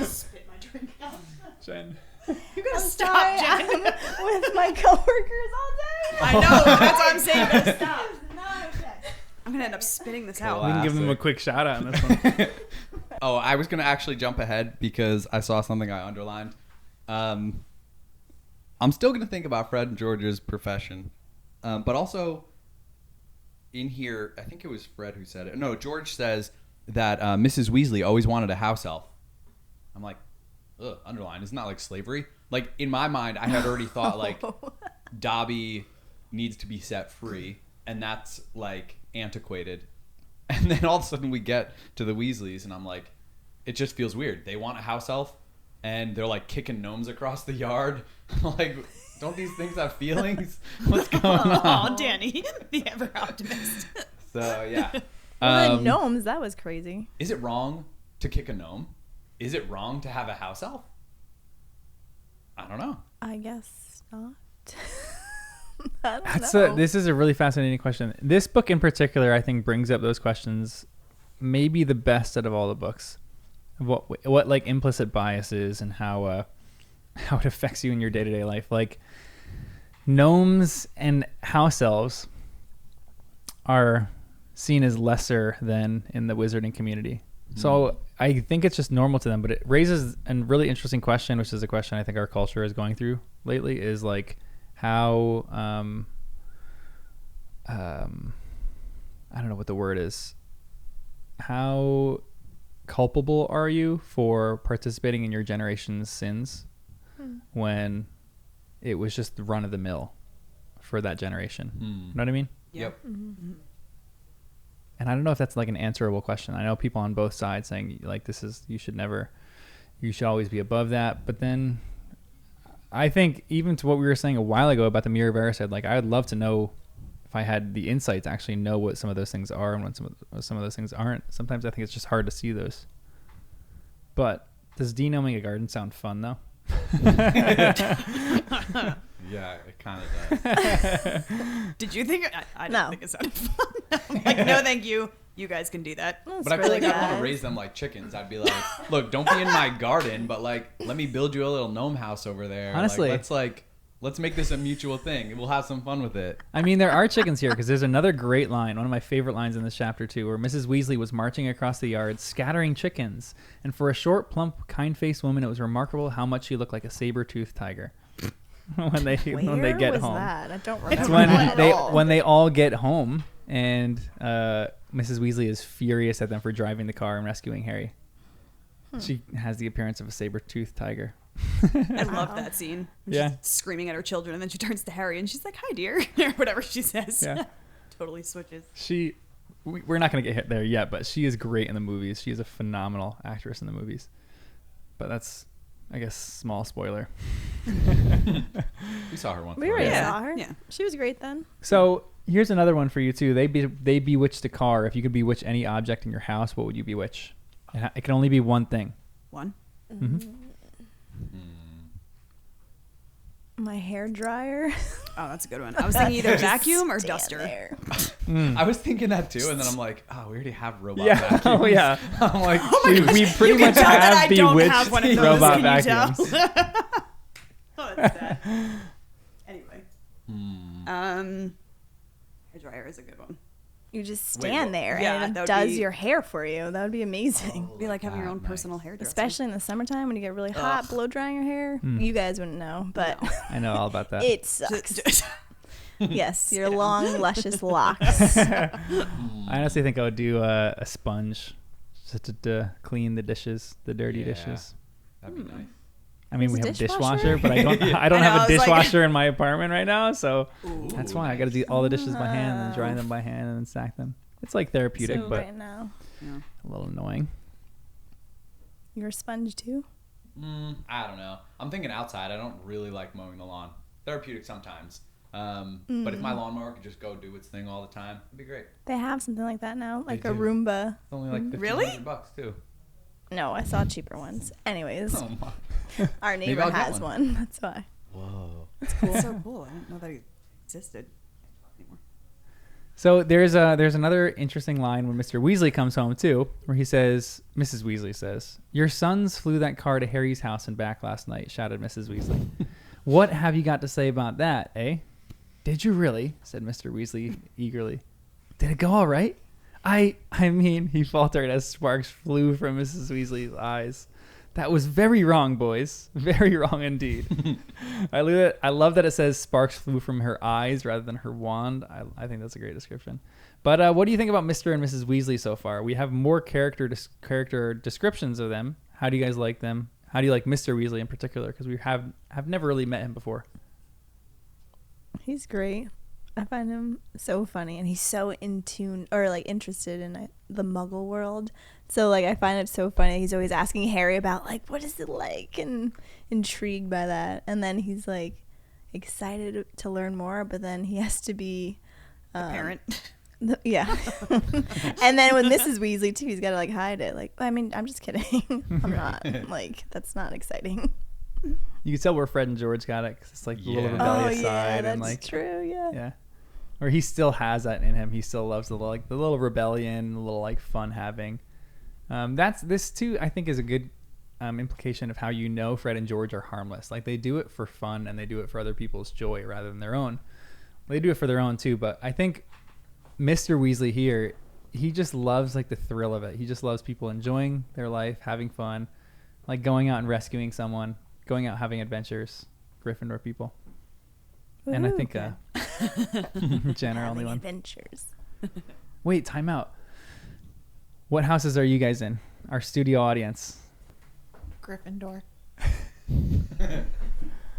Spit my drink out. Jen. You gotta I'm stop, sorry, Jen. I'm with my coworkers all day. I know. That's what I'm saying. You gotta stop. Not okay. I'm gonna end up spitting this We out. can give them a quick shout out on this one. Oh, I was going to actually jump ahead because I saw something I underlined. I'm still going to think about Fred and George's profession. But also in here, I think it was Fred who said it. No, George says that Mrs. Weasley always wanted a house elf. I'm like, ugh, underlined. It's not like slavery. Like, in my mind, I had already thought, like, Dobby needs to be set free. And that's, like, antiquated. And then all of a sudden we get to the Weasleys, and I'm like, it just feels weird. They want a house elf, and they're like kicking gnomes across the yard. Like, don't these things have feelings? What's going on? Oh, Danny, the ever optimist. So yeah. Well, the gnomes, that was crazy. Is it wrong to kick a gnome? Is it wrong to have a house elf? I don't know. I guess not. I don't know. This is a really fascinating question. This book in particular, I think, brings up those questions maybe the best out of all the books. What like implicit bias is and how it affects you in your day-to-day life. Like, gnomes and house elves are seen as lesser than in the wizarding community. So I think it's just normal to them, but it raises a really interesting question, which is a question I think our culture is going through lately, is like how I don't know what the word is. How culpable are you for participating in your generation's sins when it was just the run of the mill for that generation? You know what I mean? Yep. Mm-hmm. And I don't know if that's like an answerable question. I know people on both sides saying like you should always be above that. But then I think even to what we were saying a while ago about the Mirror of Erised, like I would love to know if I had the insight to actually know what some of those things are and what some of those things aren't. Sometimes I think it's just hard to see those. But does denoming a garden sound fun though? Yeah, it kind of does. Did you think? I No. don't think it sounded fun. I'm like, no, thank you. You guys can do that. That's But I feel really like I'd want bad. to raise them like chickens. I'd be like, look, don't be in my garden, but like, let me build you a little gnome house over there. Honestly. Let's make this a mutual thing. We'll have some fun with it. I mean, there are chickens here because there's another great line, one of my favorite lines in this chapter too, where Mrs. Weasley was marching across the yard, scattering chickens. And for a short, plump, kind-faced woman, it was remarkable how much she looked like a saber-toothed tiger when they get was home. that? I don't remember It's when that at all. they all get home and Mrs. Weasley is furious at them for driving the car and rescuing Harry. She has the appearance of a saber-toothed tiger. I love that scene. She's Yeah. screaming at her children, and then she turns to Harry, and she's like, "Hi, dear," or whatever she says. Yeah. Totally switches. We're not going to get hit there yet, but she is great in the movies. She is a phenomenal actress in the movies. But that's, I guess, small spoiler. We saw her once. We already Yeah. saw her. Yeah. She was great then. So here's another one for you too. They bewitched a car. If you could bewitch any object in your house, what would you bewitch? It can only be one thing. One. My hair dryer. Oh, that's a good one. I was thinking either vacuum or Stand duster. there. I was thinking that too, and then I'm like, oh, we already have robot Yeah. vacuums. Oh yeah. I'm like, We pretty You can much tell that have I don't bewitched have one of those. robot Can you tell? vacuums. Oh, that's sad. Anyway. Hair dryer is a good one. You just Wait, stand what? there Yeah, and that it would does be- your hair for you. That would be amazing. Be like having your own nice. personal hairdresser. Especially in the summertime when you get really hot, blow drying your hair. You guys wouldn't know, but I know all about that. it sucks. Just- Yes, your long, luscious locks. I honestly think I would do a sponge just to clean the dishes, the dirty Yeah. dishes. that'd be nice. I mean, we There's have a a dishwasher, dishwasher? but I don't I know, have I a was like- dishwasher in my apartment right now, so Ooh, that's why I got to do all the dishes by hand and dry Wow. them by hand and then stack them. It's like therapeutic, So but right now, Yeah. a little annoying. you're a sponge too. I don't know. I'm thinking outside. I don't really like mowing the lawn. Therapeutic sometimes. But if my lawnmower could just go do its thing all the time, it'd be great. They have something like that now, like a do. Roomba. It's only like Really? $1,500 too. No, I saw cheaper ones. Anyways, Oh my. our Maybe neighbor I'll get has one. one. That's why. Whoa. That's so cool. I didn't know that he existed anymore. So there's another interesting line when Mr. Weasley comes home too, where he says, Mrs. Weasley says, "Your sons flew that car to Harry's house and back last night," shouted Mrs. Weasley. "What have you got to say about that, eh?" "Did you really?" said Mr. Weasley eagerly. "Did it go all right?" I mean, he faltered as sparks flew from Mrs. Weasley's eyes. "That was very wrong, boys. Very wrong indeed." I love that it says sparks flew from her eyes rather than her wand. I think that's a great description. But what do you think about Mr. and Mrs. Weasley so far? We have more character descriptions of them. How do you guys like them? How do you like Mr. Weasley in particular? Because we have never really met him before. He's great. I find him so funny, and he's so in tune or like interested in the Muggle world. So like I find it so funny. He's always asking Harry about like what is it like, and intrigued by that. And then he's like excited to learn more, but then he has to be Parent. Yeah. And then with Mrs. Weasley too, he's got to like hide it. Like, I mean, I'm just kidding. I'm not like that's not exciting. You can tell where Fred and George got it because it's like the little Yeah. rebellious Oh, side yeah, that's and like true. Yeah. yeah, or he still has that in him. He still loves the little rebellion, the little like fun having. That's this too. I think is a good implication of how you know Fred and George are harmless. Like they do it for fun and they do it for other people's joy rather than their own. They do it for their own too, but I think Mr. Weasley here, he just loves like the thrill of it. He just loves people enjoying their life, having fun, like going out and rescuing someone, going out having adventures. Gryffindor people. And I Woohoo, think okay. Jen our only Having one. adventures. Wait, time out. What houses are you guys in? Our studio audience. Gryffindor.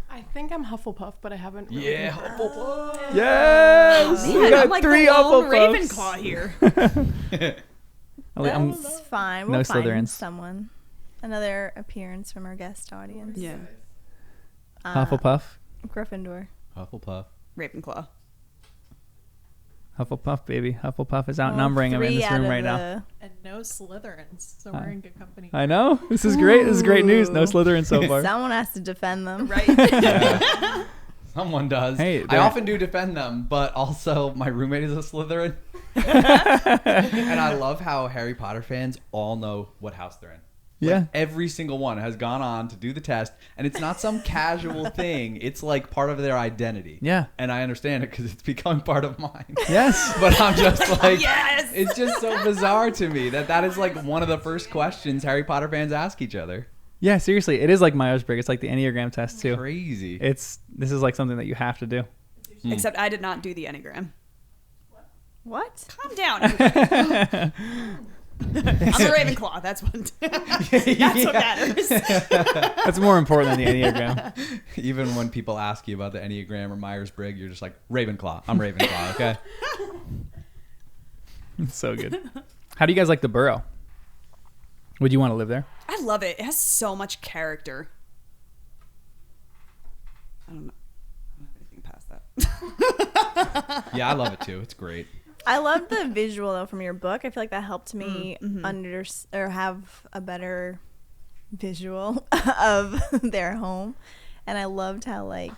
I think I'm Hufflepuff, but I haven't really Yeah, confirmed. Hufflepuff. Yes! Man, We got I'm like three the lone Hufflepuffs. Ravenclaw here. That's fine. We'll no find Slytherins. someone. Another appearance from our guest audience. Yeah. Hufflepuff. Gryffindor. Hufflepuff. Ravenclaw. Hufflepuff, baby. Hufflepuff is Well, outnumbering him in 3 this room out of right now. the- And no Slytherins, so we're in good company. I know. This is great. This is great news. No Ooh. Slytherin so far. Someone has to defend them. Right. Yeah. Someone does. Hey, I they're- often do defend them, but also my roommate is a Slytherin. And I love how Harry Potter fans all know what house they're in. Like, Yeah. every single one has gone on to do the test, and it's not some casual thing. It's like part of their identity. Yeah. And I understand it because it's becoming part of mine. Yes. But I'm just like, Yes! it's just so bizarre to me that is like one of the first questions Harry Potter fans ask each other. Yeah, seriously. It is like Myers-Briggs. It's like the Enneagram test too. Crazy. This is like something that you have to do. Except I did not do the Enneagram. What? Calm down. everybody. I'm a Ravenclaw. That's what. That's what matters. That's more important than the Enneagram. Even when people ask you about the Enneagram or Myers-Briggs, you're just like, Ravenclaw. I'm Ravenclaw, okay? It's so good. How do you guys like the borough? Would you want to live there? I love it. It has so much character. I don't know anything past that. Yeah, I love it too. It's great. I love the visual though from your book. I feel like that helped me have a better visual of their home, and I loved how like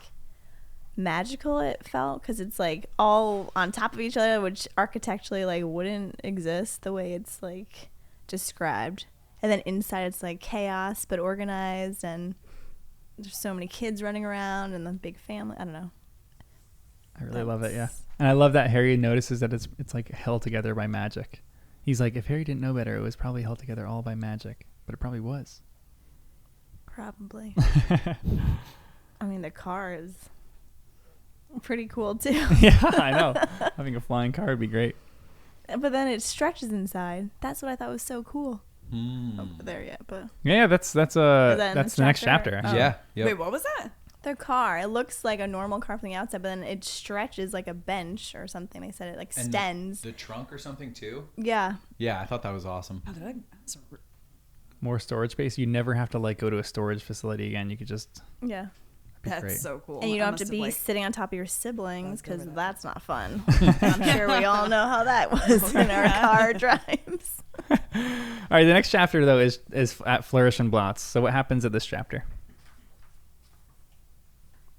magical it felt because it's like all on top of each other, which architecturally like wouldn't exist the way it's like described. And then inside it's like chaos but organized, and there's so many kids running around and the big family. I don't know. I really love it, yeah. And I love that Harry notices that it's like held together by magic. He's like, if Harry didn't know better, it was probably held together all by magic. But it probably was. Probably. I mean, the car is pretty cool too. Yeah, I know. Having a flying car would be great. But then it stretches inside. That's what I thought was so cool. over there yet, but Yeah, that's that in that's this the next chapter? chapter. Oh. Yeah. Yep. Wait, what was that? their car, it looks like a normal car from the outside, but then it stretches like a bench or something. They said it like And extends. the trunk or something too. Yeah. Yeah, I thought that was awesome. Oh, More storage space. You never have to like go to a storage facility again. You could just. Yeah. That's great. so cool. And you I don't have to must be like, sitting on top of your siblings Buzzed over because that. that's not fun. I'm sure we all know how that was in our car drives. All right, the next chapter though is at Flourish and Blots. So what happens at this chapter?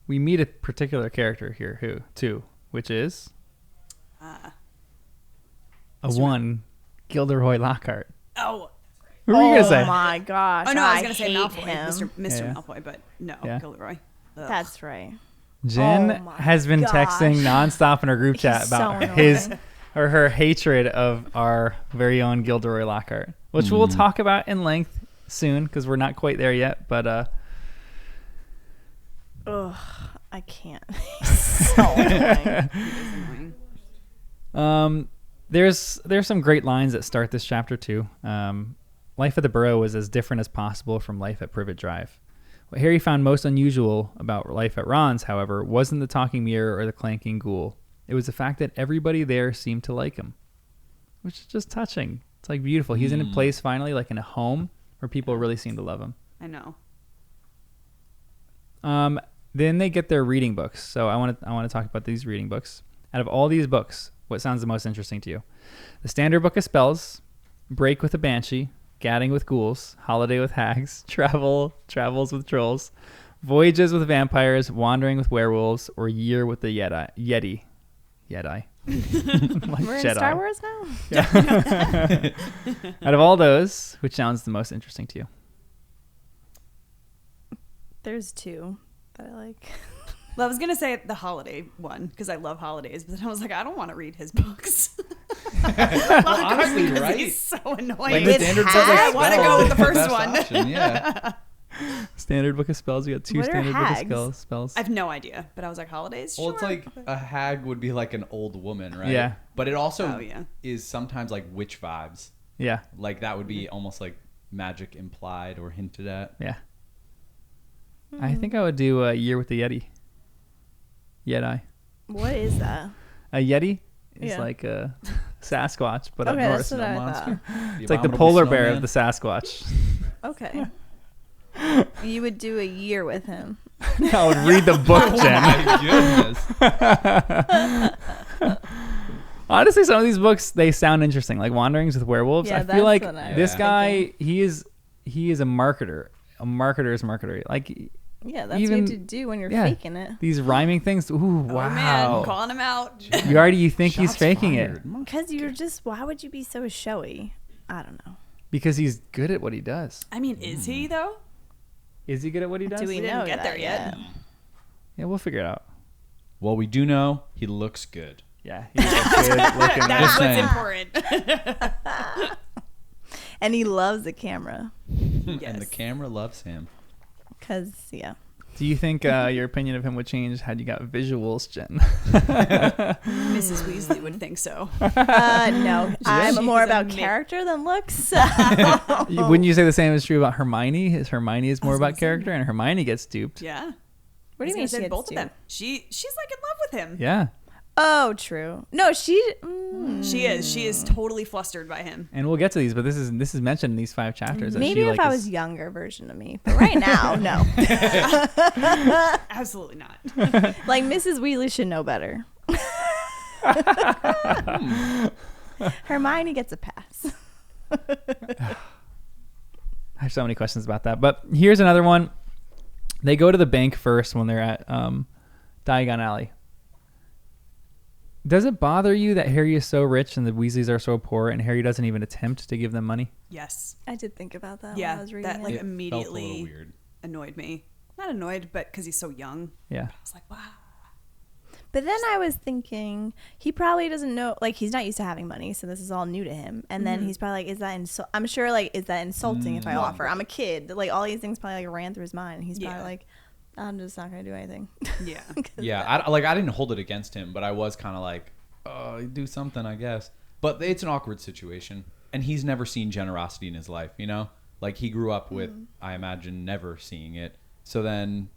We meet a particular character here, which is a one Gilderoy Lockhart. Oh. Who were you gonna Oh say? my gosh. Oh no, I was gonna say hate Malfoy, him. Mr. Yeah. Malfoy, but no, Yeah. Gilderoy. Ugh. That's right. Jen Oh my has been texting gosh. nonstop in her group chat He's about so his annoying. or her hatred of our very own Gilderoy Lockhart, which we'll talk about in length soon because we're not quite there yet. But Ugh, I can't. He's so annoying. He is annoying. there's some great lines that start this chapter too. Life at the Burrow was as different as possible from life at Privet Drive. What Harry found most unusual about life at Ron's, however, wasn't the talking mirror or the clanking ghoul. It was the fact that everybody there seemed to like him, which is just touching. It's like beautiful. He's in a place finally, like in a home, where people really seem to love him. I know. Then they get their reading books. So I want to talk about these reading books. Out of all these books, what sounds the most interesting to you? The Standard Book of Spells, Break with a Banshee, Gadding with Ghouls, Holiday with Hags, Travels with Trolls, Voyages with Vampires, Wandering with Werewolves, or Year with the Yeti. Like We're in Jedi. Star Wars now? Out of all those, which sounds the most interesting to you? There's two that I like. Well, I was gonna say the holiday one because I love holidays, but then I was like, I don't want to read his books. honestly, because right? He's so annoying. Like the standard book of I want to go with the spells first is one. best option, yeah. Standard Book of Spells. You got two What are Standard Book hags? of Spells. I have no idea, but I was like, holidays. Well, it's Sure. like a hag would be like an old woman, right? Yeah. But it also Oh, yeah. is sometimes like witch vibes. Yeah. Like that would be almost like magic implied or hinted at. Yeah. I think I would do a Year with the Yeti. Yeti. What is that? A Yeti is Yeah. like a Sasquatch, but up Okay, north. that's what I monster. thought. It's like the polar bear of the Sasquatch. Okay. You would do a year with him. I would read the book, Jen. My goodness. Honestly, some of these books, they sound interesting. Like Wanderings with Werewolves. Yeah, I that's feel like what I this was guy, he is a marketer. A marketer's marketer. Like Yeah, that's Even- what you have to do when you're yeah. faking it. these rhyming things. Ooh, Oh wow. man, calling him out. You think he's Shots faking fired. it Because you're just, why would you be so showy? I don't know. because he's good at what he does. I mean, is he though? Is he good at what he does? Do we We know didn't get that there yet. Yeah, we'll figure it out. Well, we do know he looks good. Yeah, he's a good looking That's Just what's saying. important. And he loves the camera. Yes. And the camera loves him. Because, yeah. Do you think your opinion of him would change had you got visuals, Jen? Mrs. Weasley would think so. No, I'm She's more about ama- character than looks. Wouldn't you say the same is true about Hermione? Hermione is more was about gonna say character, and Hermione gets duped. Yeah. What do you mean she gets both of them? duped? She's like in love with him. Yeah, Oh, true. No, she. She is totally flustered by him. and we'll get to these, but this is mentioned in these 5 chapters. that Maybe she, if like, I was younger version of me, but right now, no. Absolutely not. Like Mrs. Weasley should know better. Hermione gets a pass. I have so many questions about that. But here's another one. They go to the bank first when they're at Diagon Alley. Does it bother you that Harry is so rich and the Weasleys are so poor, and Harry doesn't even attempt to give them money? Yes. I did think about that when Yeah. I was reading That it. like It felt a little immediately weird. annoyed me. Not annoyed, but because he's so young. Yeah. I was like, wow. But then I was thinking he probably doesn't know, like he's not used to having money, so this is all new to him. And then he's probably like, "Is that I'm sure like is that insulting if I offer? I'm a kid." Like all these things probably like ran through his mind. He's probably Yeah. like, "I'm just not gonna do anything." Yeah. Yeah, I didn't hold it against him, but I was kind of like, oh, do something, I guess. But it's an awkward situation. and he's never seen generosity in his life, you know? Like, he grew up with, I imagine, never seeing it. So then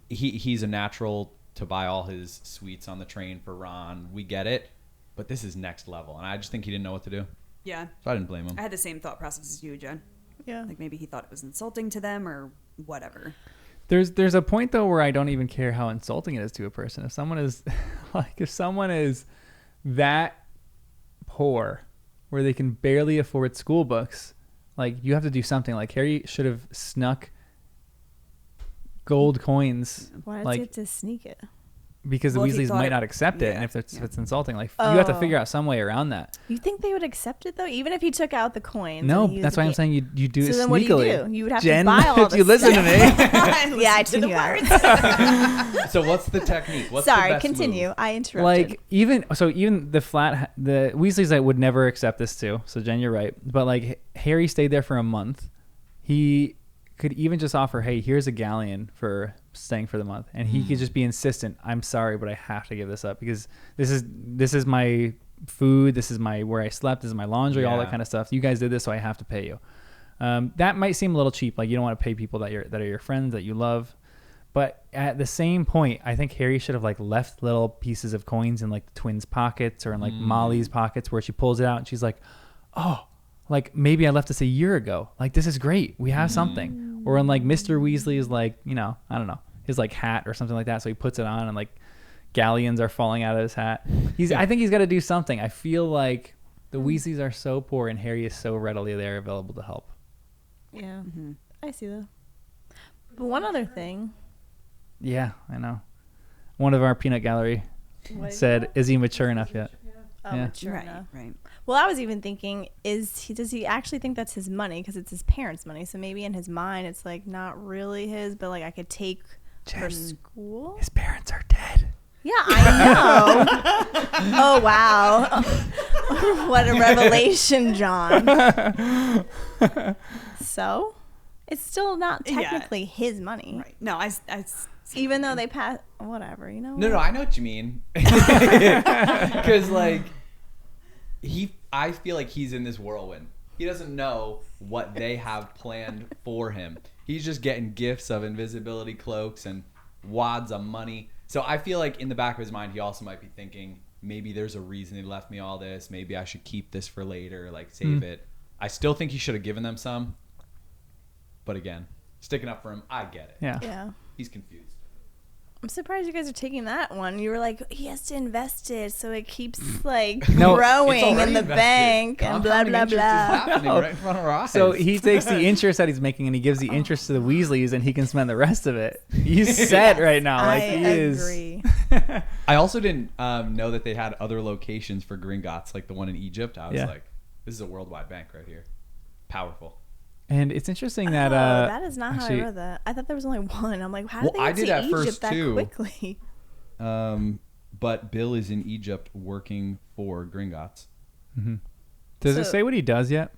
he's a natural to buy all his sweets on the train for Ron. We get it. But this is next level. And I just think he didn't know what to do. Yeah. So I didn't blame him. I had the same thought process as you, Jen. Yeah. Like, maybe he thought it was insulting to them or whatever. There's a point though where I don't even care how insulting it is to a person. If someone is that poor where they can barely afford school books, like, you have to do something. Like, Harry should have snuck gold coins. Why does like, he have to sneak it? because the Well, if he Weasleys thought might it- not accept it, yeah, and if it's yeah. insulting, like, you have to Oh. figure out some way around that. You think they would accept it though, even if he took out the coins? No, and he that's used why the I'm saying you do So it then what do you sneakily. do? You would have Jen, to buy all if the you listen to me. Yeah, I Listen tune to you the out. words. So what's the technique? What's the Sorry, best continue. move? I interrupted. Like, even the Weasleys I would never accept this too. So Jen, you're right. But like, Harry stayed there for a month. He could even just offer, hey, here's a galleon for staying for the month, and he could just be insistent. I'm sorry, but I have to give this up because this is my food. This is my where I slept. This is my laundry. All that Yeah. kind of stuff. You guys did this, so I have to pay you. That might seem a little cheap. Like, you don't want to pay people that are your friends that you love. But at the same point, I think Harry should have like left little pieces of coins in like the twins' pockets or in like Molly's pockets, where she pulls it out and she's like, "Oh, like maybe I left this a year ago. Like, this is great. We have something." Or in like Mr. Weasley's, like, you know, I don't know, his like hat or something like that. So he puts it on and like galleons are falling out of his hat. I think he's got to do something. I feel like the Weasleys are so poor and Harry is so readily there available to help. yeah, I see that. But one other thing. Yeah, I know. One of our peanut gallery said, "Is he mature enough yet?" Oh, Yeah. mature Right, enough. right. Well, I was even thinking, does he actually think that's his money? Because it's his parents' money. So maybe in his mind, it's like not really his, but like I could take for Jen. school. His parents are dead. Yeah, I know. Oh, wow. What a revelation, John. So it's still not Yeah. technically his money. Right. No, I Even though they pass, whatever, you know? No, I know what you mean. Because like I feel like he's in this whirlwind. He doesn't know what they have planned for him. He's just getting gifts of invisibility cloaks and wads of money. So I feel like in the back of his mind, he also might be thinking, maybe there's a reason they left me all this. Maybe I should keep this for later, like save it. I still think he should have given them some. But again, sticking up for him, I get it. Yeah. Yeah. He's confused. I'm surprised you guys are taking that one. You were like, he has to invest it so it keeps like No, It's growing in already the invested. bank and blah, Compounding blah, interest is blah. happening right in front of our eyes. So he takes the interest that he's making and he gives the interest to the Weasleys, and he can spend the rest of it. He's set right now. Like, I he agree. is. I also didn't know that they had other locations for Gringotts, like the one in Egypt. I was Yeah. like, this is a worldwide bank right here. Powerful. And it's interesting that that is not actually, how I read that. I thought there was only one. I'm like, how did Well, they I get did to at Egypt first, that too. quickly? But Bill is in Egypt working for Gringotts. does it So- say what he does yet?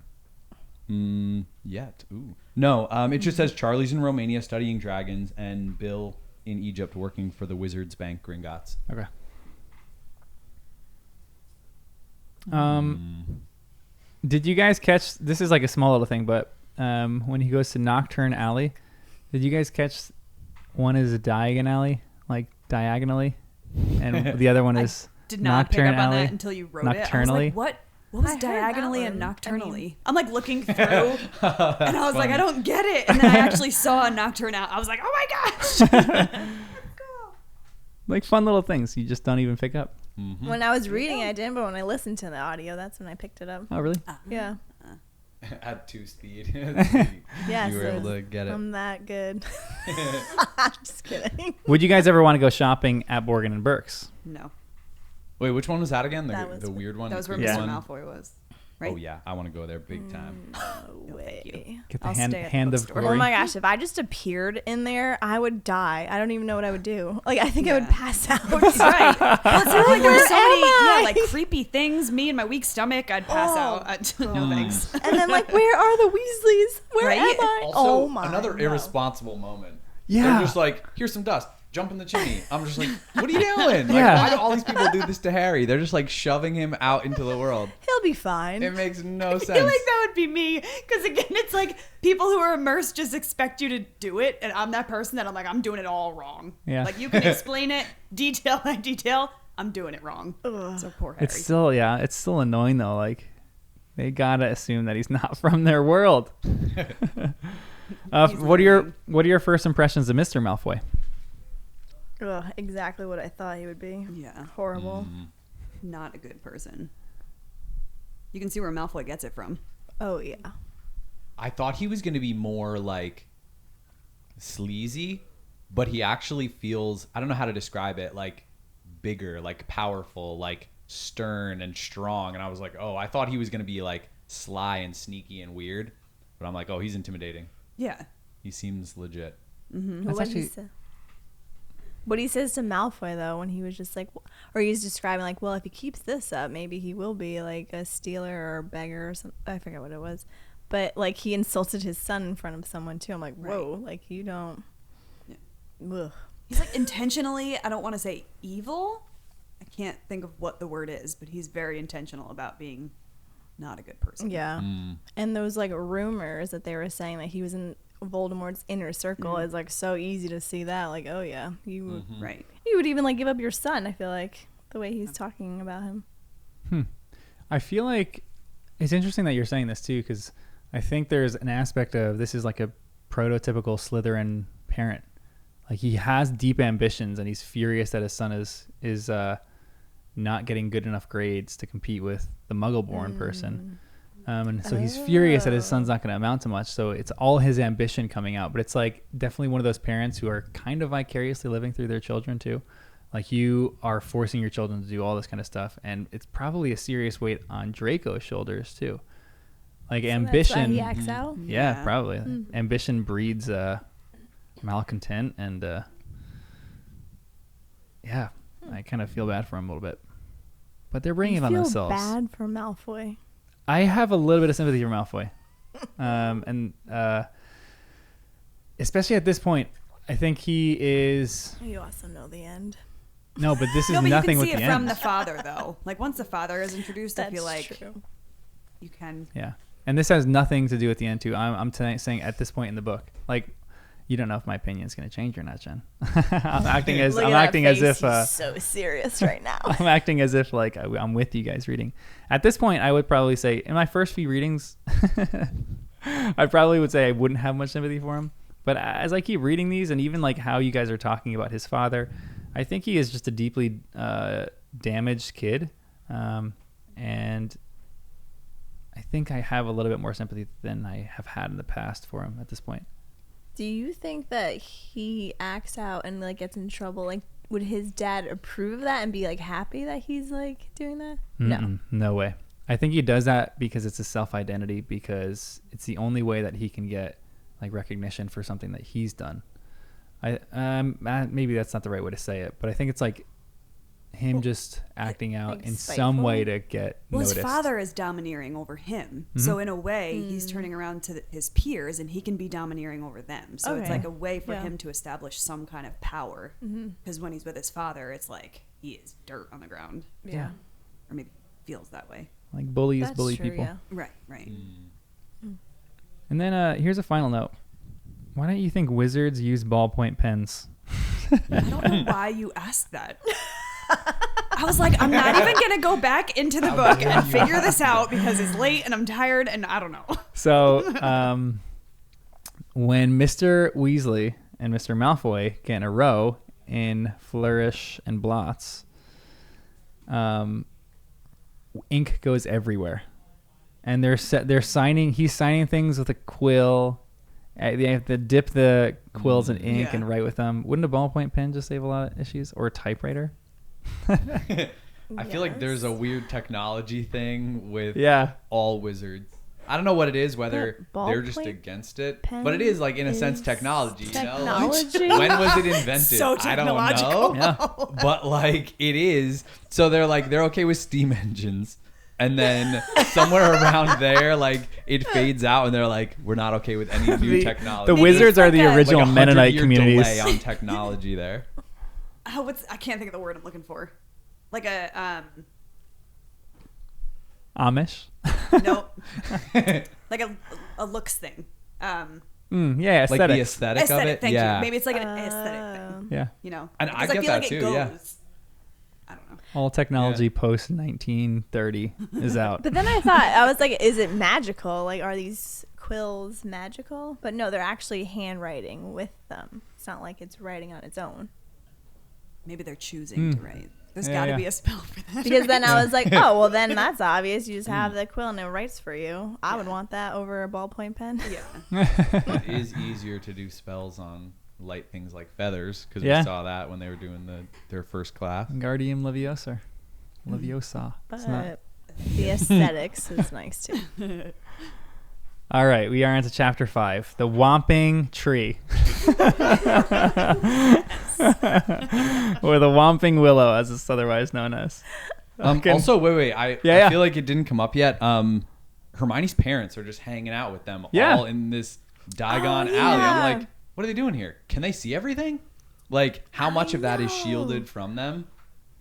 Yet. Ooh. No, it just says Charlie's in Romania studying dragons and Bill in Egypt working for the Wizards Bank Gringotts. Okay. Did you guys catch? This is like a small little thing, but when he goes to Nocturne Alley, did you guys catch? One is a Diagon Alley, like diagonally, and the other one is did not pick Nocturne up on Alley. that until you wrote it. I was Nocturnally. like, what? What was I heard that diagonally and one. nocturnally? I'm like looking through, and I was like, I don't get it. And then I actually saw a nocturne out. I was like, oh my gosh. Like fun little things you just don't even pick up. When I was reading, I didn't, but when I listened to the audio, that's when I picked it up. Oh, really? Yeah. At 2 speed. Yeah, You were so able to get it. I'm that good. Just kidding. Would you guys ever want to go shopping at Borgin and Burke's? No, Wait, which one was that again? That was The weird one? that was the where creepy Mr. one? Malfoy was. Right? Oh, yeah. I want to go there big time. No way. Get the I'll hand, stay at the hand of bookstore. glory. Oh my gosh, if I just appeared in there, I would die. I don't even know what I would do. Like, I think I would Yeah. pass out. Right. Well, it's not like there were so Where many, am I? like creepy things. Me and my weak stomach, I'd pass out. No thanks. And then, like, where are the Weasleys? Where Right? am I? Also, Oh my. another no. irresponsible moment. Yeah. They're just like, here's some dust. jump in the chimney. I'm just like, what are you doing? Like, Yeah. why do all these people do this to Harry? They're just like shoving him out into the world. He'll be fine. It makes no I sense. feel like that would be me. Because again, it's like people who are immersed just expect you to do it. And I'm that person that I'm like, I'm doing it all wrong. Yeah. Like you can explain it detail by detail. I'm doing it wrong. So poor Harry. It's still annoying though. Like they gotta assume that he's not from their world. What are your first impressions of Mr. Malfoy? Ugh, exactly what I thought he would be. Yeah. Horrible. Not a good person. You can see where Malfoy gets it from. Oh, yeah. I thought he was going to be more like sleazy, but he actually feels, I don't know how to describe it, like bigger, like powerful, like stern and strong. And I was like, oh, I thought he was going to be like sly and sneaky and weird, but I'm like, oh, he's intimidating. Yeah. He seems legit. What he says to Malfoy, though, when he was just like, or he's describing like, well, if he keeps this up, maybe he will be like a stealer or a beggar or something. I forget what it was. But like he insulted his son in front of someone too. I'm like, whoa, like you don't. Yeah. Ugh. He's like intentionally, I don't want to say evil. I can't think of what the word is, but he's very intentional about being not a good person. Yeah. And those like rumors that they were saying that he was in Voldemort's inner circle is like so easy to see that. Like, oh yeah, you would, Right. you would even like give up your son. I feel like the way he's talking about him. I feel like it's interesting that you're saying this too, because I think there's an aspect of this is like a prototypical Slytherin parent. Like he has deep ambitions and he's furious that his son is not getting good enough grades to compete with the Muggle-born person. And so he's furious that his son's not going to amount to much. So it's all his ambition coming out. But it's like definitely one of those parents who are kind of vicariously living through their children too. Like you are forcing your children to do all this kind of stuff. And it's probably a serious weight on Draco's shoulders too. Like so ambition. That's why he acts out? Yeah, probably. Ambition breeds malcontent. And yeah, I kind of feel bad for him a little bit. But they're bringing it on themselves. I feel bad for Malfoy. I have a little bit of sympathy for Malfoy. And especially at this point, I think he is... You also know the end. No, but this is No, but nothing you with can see the it end. from the father, though. Like, once the father is introduced, I feel like true. you can... Yeah. And this has nothing to do with the end, too. I'm saying at this point in the book. Like, you don't know if my opinion is going to change or not, Jen. I'm acting as if he's so serious right now. I'm acting as if like I'm with you guys reading. At this point, I would probably say in my first few readings, I probably would say I wouldn't have much sympathy for him. But as I keep reading these, and even like how you guys are talking about his father, I think he is just a deeply damaged kid, and I think I have a little bit more sympathy than I have had in the past for him at this point. Do you think that he acts out and like gets in trouble? Like, would his dad approve of that and be like happy that he's like doing that? No way. I think he does that because it's a self-identity, because it's the only way that he can get like recognition for something that he's done. Maybe that's not the right way to say it, but I think it's like him just acting out like in spiteful? some way to get noticed. His father is domineering over him. So in a way, he's turning around to his peers and he can be domineering over them. So it's like a way for him to establish some kind of power. Because when he's with his father, it's like he is dirt on the ground. Yeah. Or maybe feels that way. Like bullies That's bully true, people. yeah. Right. And then here's a final note. Why don't you think wizards use ballpoint pens? I don't know why you asked that. I was like, I'm not even going to go back into the book and figure this out because it's late and I'm tired and I don't know. So when Mr. Weasley and Mr. Malfoy get in a row in Flourish and Blots, ink goes everywhere. And they're signing, he's signing things with a quill. They have to dip the quills in ink and write with them. Wouldn't a ballpoint pen just save a lot of issues? Or a typewriter? I feel like there's a weird technology thing with all wizards. I don't know what it is, whether they're just against it, but it is like in a sense technology. You know? Like, when was it invented? So I don't know. Yeah. But like it is. So they're okay with steam engines. And then somewhere around there, like it fades out, and they're like, "We're not okay with any new technology." The wizards are the original like Mennonite 100-year communities. delay on technology there. I can't think of the word I'm looking for. Like a Amish. nope. Like a looks thing. Yeah, Like aesthetic. the aesthetic of it. Thank yeah. you. Maybe it's like an aesthetic thing. Yeah. You know, And I Because get feel that like too, it goes. yeah. I don't know. All technology Yeah. post 1930 is out. But then I was like, is it magical? Like, are these quills magical? But no, they're actually handwriting with them. It's not like it's writing on its own. Maybe they're choosing to write. There's Yeah, got to yeah. be a spell for that. Because then I was like, oh, well, then that's obvious. You just have the quill and it writes for you. I would want that over a ballpoint pen. Yeah. It is easier to do spells on light things like feathers because Yeah. we saw that when they were doing their first class. Guardium Leviosa. Leviosa. It's not- But the aesthetics is nice too. All right, we are into chapter 5, the Whomping Tree. Or the Whomping Willow, as it's otherwise known as. Okay. Also, wait. I Yeah. feel like it didn't come up yet. Hermione's parents are just hanging out with them Yeah. all in this Diagon alley. yeah. I'm like, what are they doing here? Can they see everything? Like, how much of that is shielded from them?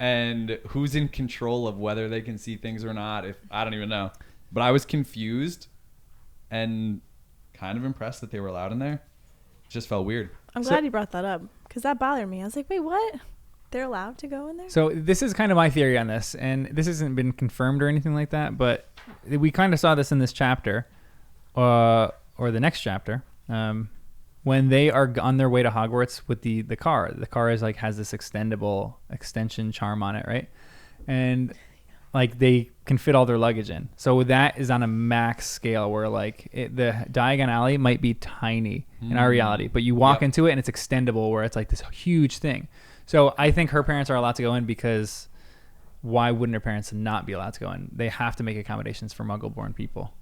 And who's in control of whether they can see things or not? If I don't even know. But I was confused and kind of impressed that they were allowed in there. It just felt weird. I'm So- glad you brought that up because that bothered me. I was like, wait, what? They're allowed to go in there? So this is kind of my theory on this, and this hasn't been confirmed or anything like that, but we kind of saw this in this chapter, or the next chapter, when they are on their way to Hogwarts with the car. The car is like has this extension charm on it, right? And like they can fit all their luggage in. So that is on a max scale where like the Diagon Alley might be tiny in our reality, but you walk Yep. into it and it's extendable where it's like this huge thing. So I think her parents are allowed to go in because why wouldn't her parents not be allowed to go in? They have to make accommodations for Muggle-born people.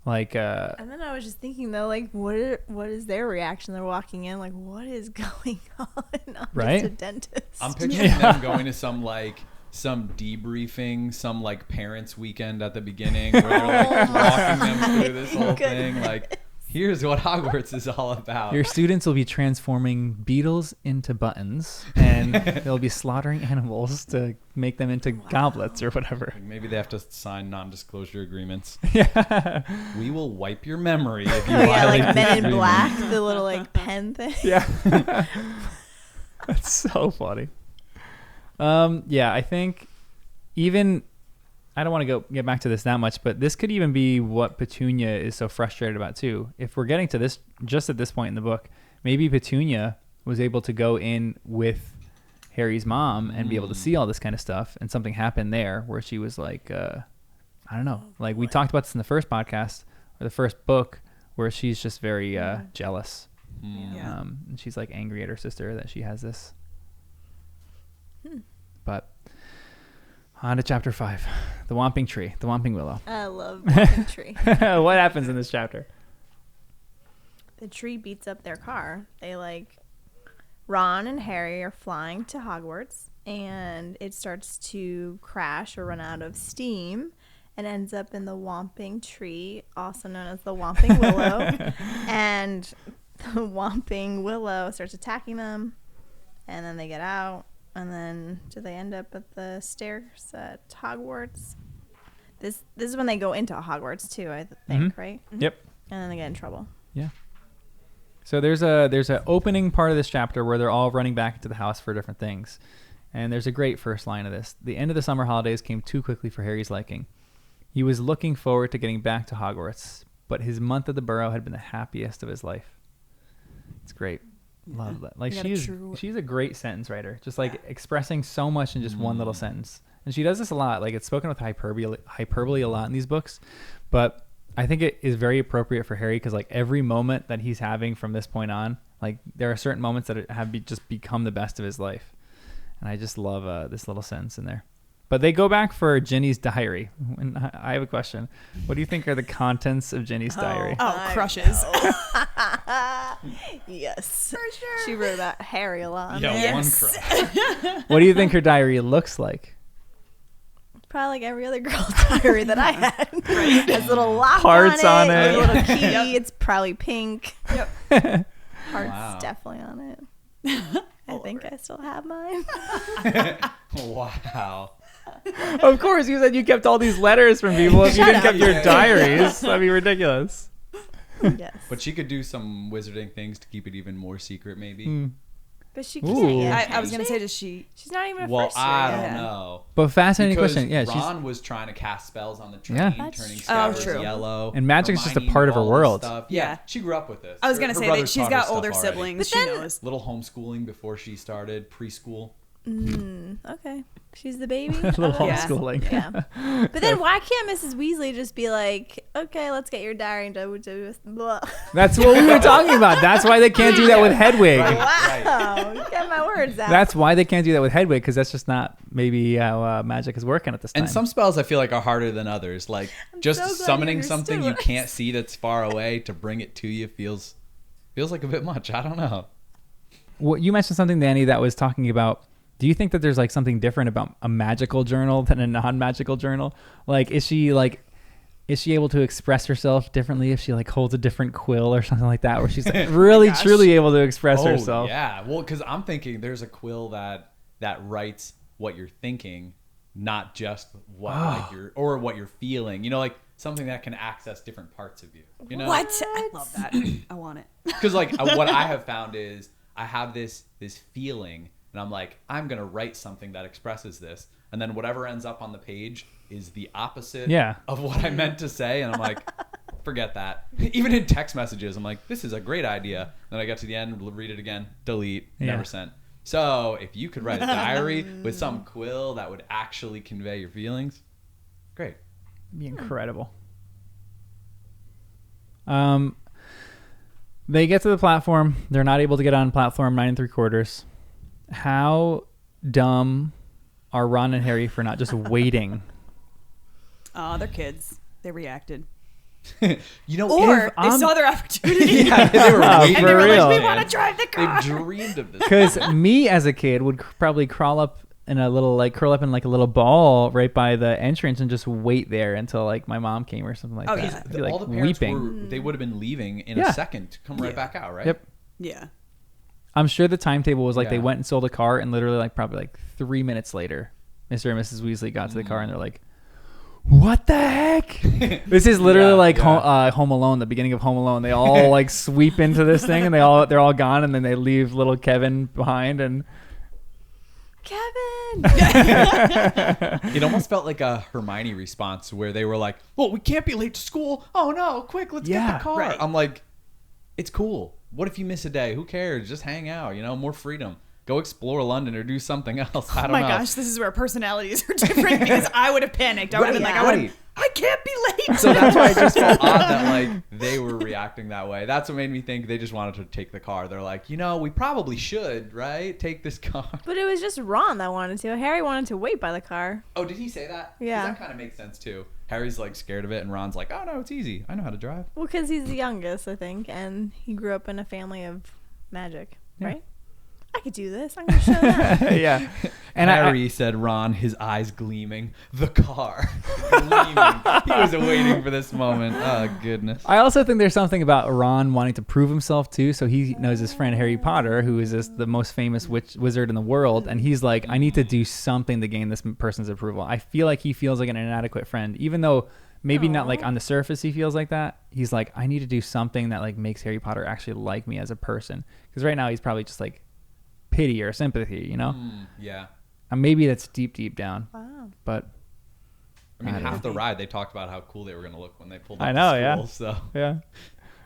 Like, And then I was just thinking though, like, what is their reaction? They're walking in, like, what is going on? I'm Right? just a dentist. I'm picturing them going to some debriefing, some like parents' weekend at the beginning where they're like walking them through this whole thing. Like, here's what Hogwarts is all about. your students will be transforming beetles into buttons, and they'll be slaughtering animals to make them into goblets or whatever. Like, maybe they have to sign non-disclosure agreements. Yeah. We will wipe your memory if you Oh, yeah, violate like this Men in agreement. Black, the little like pen thing. Yeah. That's so funny. Yeah, I think even I don't want to get back to this that much, but this could even be what Petunia is so frustrated about too. If we're getting to this just at this point in the book, maybe Petunia was able to go in with Harry's mom and be able to see all this kind of stuff, and something happened there where she was like, I don't know, like we talked about this in the first podcast or the first book, where she's just very jealous. Yeah. And she's like angry at her sister that she has this. But on to chapter 5, the Whomping Tree, the Whomping Willow. I love the tree. What happens in this chapter? The tree beats up their car. They like Ron and Harry are flying to Hogwarts, and it starts to crash or run out of steam and ends up in the Whomping Tree, also known as the Whomping Willow. And the Whomping Willow starts attacking them, and then they get out. And then do they end up at the stairs at Hogwarts? This is when they go into Hogwarts too, I think, right? Yep. And then they get in trouble. Yeah. So there's a opening part of this chapter where they're all running back into the house for different things. And there's a great first line of this. The end of the summer holidays came too quickly for Harry's liking. He was looking forward to getting back to Hogwarts, but his month at the Burrow had been the happiest of his life. It's great. Love that. Like she's a great sentence writer, just like expressing so much in just one little sentence. And she does this a lot. Like it's spoken with hyperbole a lot in these books, but I think it is very appropriate for Harry because like every moment that he's having from this point on, like there are certain moments that have just become the best of his life. And I just love this little sentence in there. But they go back for Ginny's diary. And I have a question. What do you think are the contents of Ginny's diary? Oh, crushes. Yes. For sure. She wrote about Harry a lot. Yeah, one Yes. crush. What do you think her diary looks like? Probably like every other girl's diary that I had. Right. Has a little lock Hearts on on it. it. A little key. It's probably pink. Yep. Hearts Wow. definitely on it. I think I still have mine. Wow. Of course, you said you kept all these letters from people. If you didn't keep your diaries, that'd be ridiculous. Yes. But she could do some wizarding things to keep it even more secret, maybe. But she Ooh. can't yet. I was can gonna she? say, does she? She's not even a Well, first year I yet. don't know. But fascinating Because question. Yeah, Ron was trying to cast spells on the train, Yeah. turning That's scours true. yellow. And magic's just a Hermione part knew of her all this world. stuff. Yeah. Yeah, she grew up with this. I was Her- gonna her say that brothers she's taught her got stuff older already. siblings. But She then- knows. Little homeschooling before she started preschool. Okay. She's the baby. a little Oh, Yeah. homeschooling. yeah. But then why can't Mrs. Weasley just be like, okay, let's get your diary and do blah. That's what we were talking about. That's why they can't do that with Hedwig. Wow. Get my words out. That's why they can't do that with Hedwig, because that's just not maybe how magic is working at this time. And some spells I feel like are harder than others. Like just so glad you summoning understood something you what I can't see that's far away to bring it to you feels like a bit much. I don't know. Well, you mentioned something, Danny, that was talking about. Do you think that there's like something different about a magical journal than a non-magical journal? Like, is she able to express herself differently if she like holds a different quill or something like that, where she's like really gosh. truly able to express Oh herself? yeah. Well, because I'm thinking there's a quill that writes what you're thinking, not just what like what you're feeling. You know, like something that can access different parts of you. You know, What? I love that. I want it. because like what I have found is I have this feeling. And I'm like, I'm going to write something that expresses this. And then whatever ends up on the page is the opposite of what I meant to say. And I'm like, forget that. Even in text messages, I'm like, this is a great idea. Then I get to the end, read it again, delete, never sent. So if you could write a diary with some quill that would actually convey your feelings, great. It'd be incredible. They get to the platform. They're not able to get on platform 9 3/4. How dumb are Ron and Harry for not just waiting? Oh, they're kids. They reacted. You know, Or they saw their opportunity. yeah, they were waiting. And they were For real. like, we want to drive the car. They dreamed of this. Because me as a kid would probably curl up in a little ball right by the entrance and just wait there until like my mom came or something like Oh, that. yeah. I'd be, like, All the parents weeping. they would have been leaving in Yeah. a second to come right back out, right? Yep. Yeah. I'm sure the timetable was like they Yeah. went and sold a car, and literally like probably like 3 minutes later, Mr. and Mrs. Weasley got to the car and they're like, "What the heck?" This is literally like Home Alone, the beginning of Home Alone. They all like sweep into this thing and they're all gone, and then they leave little Kevin behind. And Kevin. It almost felt like a Hermione response where they were like, well, we can't be late to school. Oh no, quick, let's get the car. Right. I'm like, it's cool. What if you miss a day? Who cares? Just hang out, more freedom. Go explore London or do something else. I don't Oh my know. gosh, this is where personalities are different because I would have panicked. I would have been like, I can't be late. So that's why it just felt odd that like they were reacting that way. That's what made me think they just wanted to take the car. They're like, we probably should, right? Take this car. But it was just Ron that wanted to. Harry wanted to wait by the car. Oh, did he say that? 'Cause Yeah. that kind of makes sense too. Harry's like scared of it and Ron's like, oh no, it's easy. I know how to drive. Well, because he's the youngest, I think, and he grew up in a family of magic, right? I could do this. I'm going to show them. yeah, and Harry said Ron, his eyes gleaming. The car. Gleaming. He was waiting for this moment. Oh, goodness. I also think there's something about Ron wanting to prove himself too. So he knows his friend Harry Potter, who is the most famous wizard in the world, and he's like, I need to do something to gain this person's approval. I feel like he feels like an inadequate friend, even though maybe not like on the surface he feels like that. He's like, I need to do something that like makes Harry Potter actually like me as a person, because right now he's probably just like pity or sympathy, Yeah. And maybe that's deep down. Wow. But I mean, I don't half the ride they talked about how cool they were going to look when they pulled up I know, to school. yeah. So. yeah,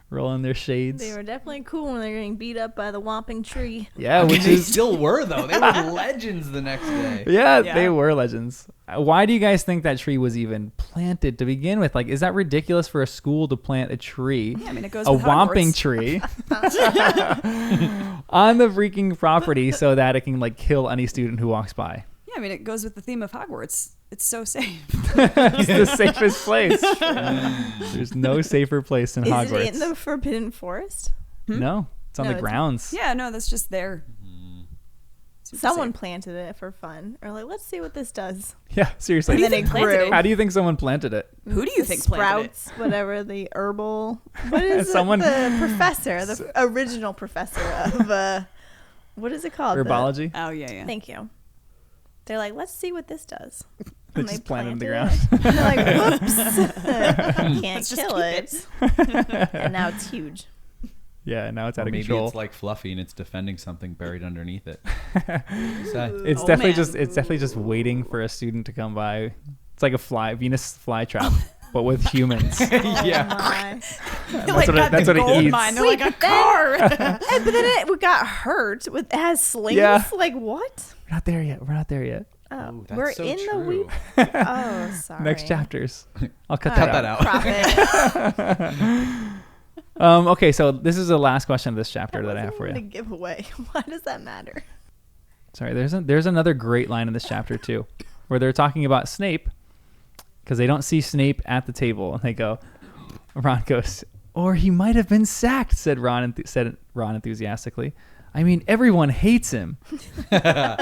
rolling their shades. They were definitely cool when they were getting beat up by the whomping tree. Yeah, I mean, which they is still were, though. They were legends the next day. Yeah, Yeah. they were legends. Why do you guys think that tree was even planted to begin with? Like, is that ridiculous for a school to plant a tree? Yeah, I mean, it goes a with whomping Hogwarts. tree on the freaking property so that it can like kill any student who walks by. Yeah, I mean, it goes with the theme of Hogwarts. It's so safe. It's the safest place. There's no safer place than Is Hogwarts. it in the Forbidden Forest? No, it's on No, the it's- grounds. Yeah, no, that's just there. Super Someone safe. planted it for fun. Or like, let's see what this does. Yeah, seriously. And then it grew. How do you think someone planted it? Who do you The think planted it? sprouts, whatever, the herbal. What is Someone- the professor, the original professor of what is it called? Herbology. Oh yeah. Thank you. They're like, let's see what this does. They And just planted in the ground. it. They're like, whoops. Can't Let's just kill keep it. And now it's huge. Yeah, now it's out Or of maybe control. it's like fluffy and it's defending something buried underneath it. It's Oh, definitely man. just waiting for a student to come by. It's like a Venus flytrap, but with humans. Yeah. Oh my. That's what it eats. Mine. They're Wait, like a but then- car. But then it got hurt. It has slings. Yeah. Like what? We're not there yet. Oh, Ooh, that's we're so in true. the week. Oh, sorry. Next chapters. I'll cut Cut that that out. out. Profit. Okay, so this is the last question of this chapter that I have for To you. give away. Why does that matter? Sorry, there's another great line in this chapter too, where they're talking about Snape because they don't see Snape at the table, and they go, Ron goes, "Or he might have been sacked," said Ron enthusiastically. "I mean, everyone hates him."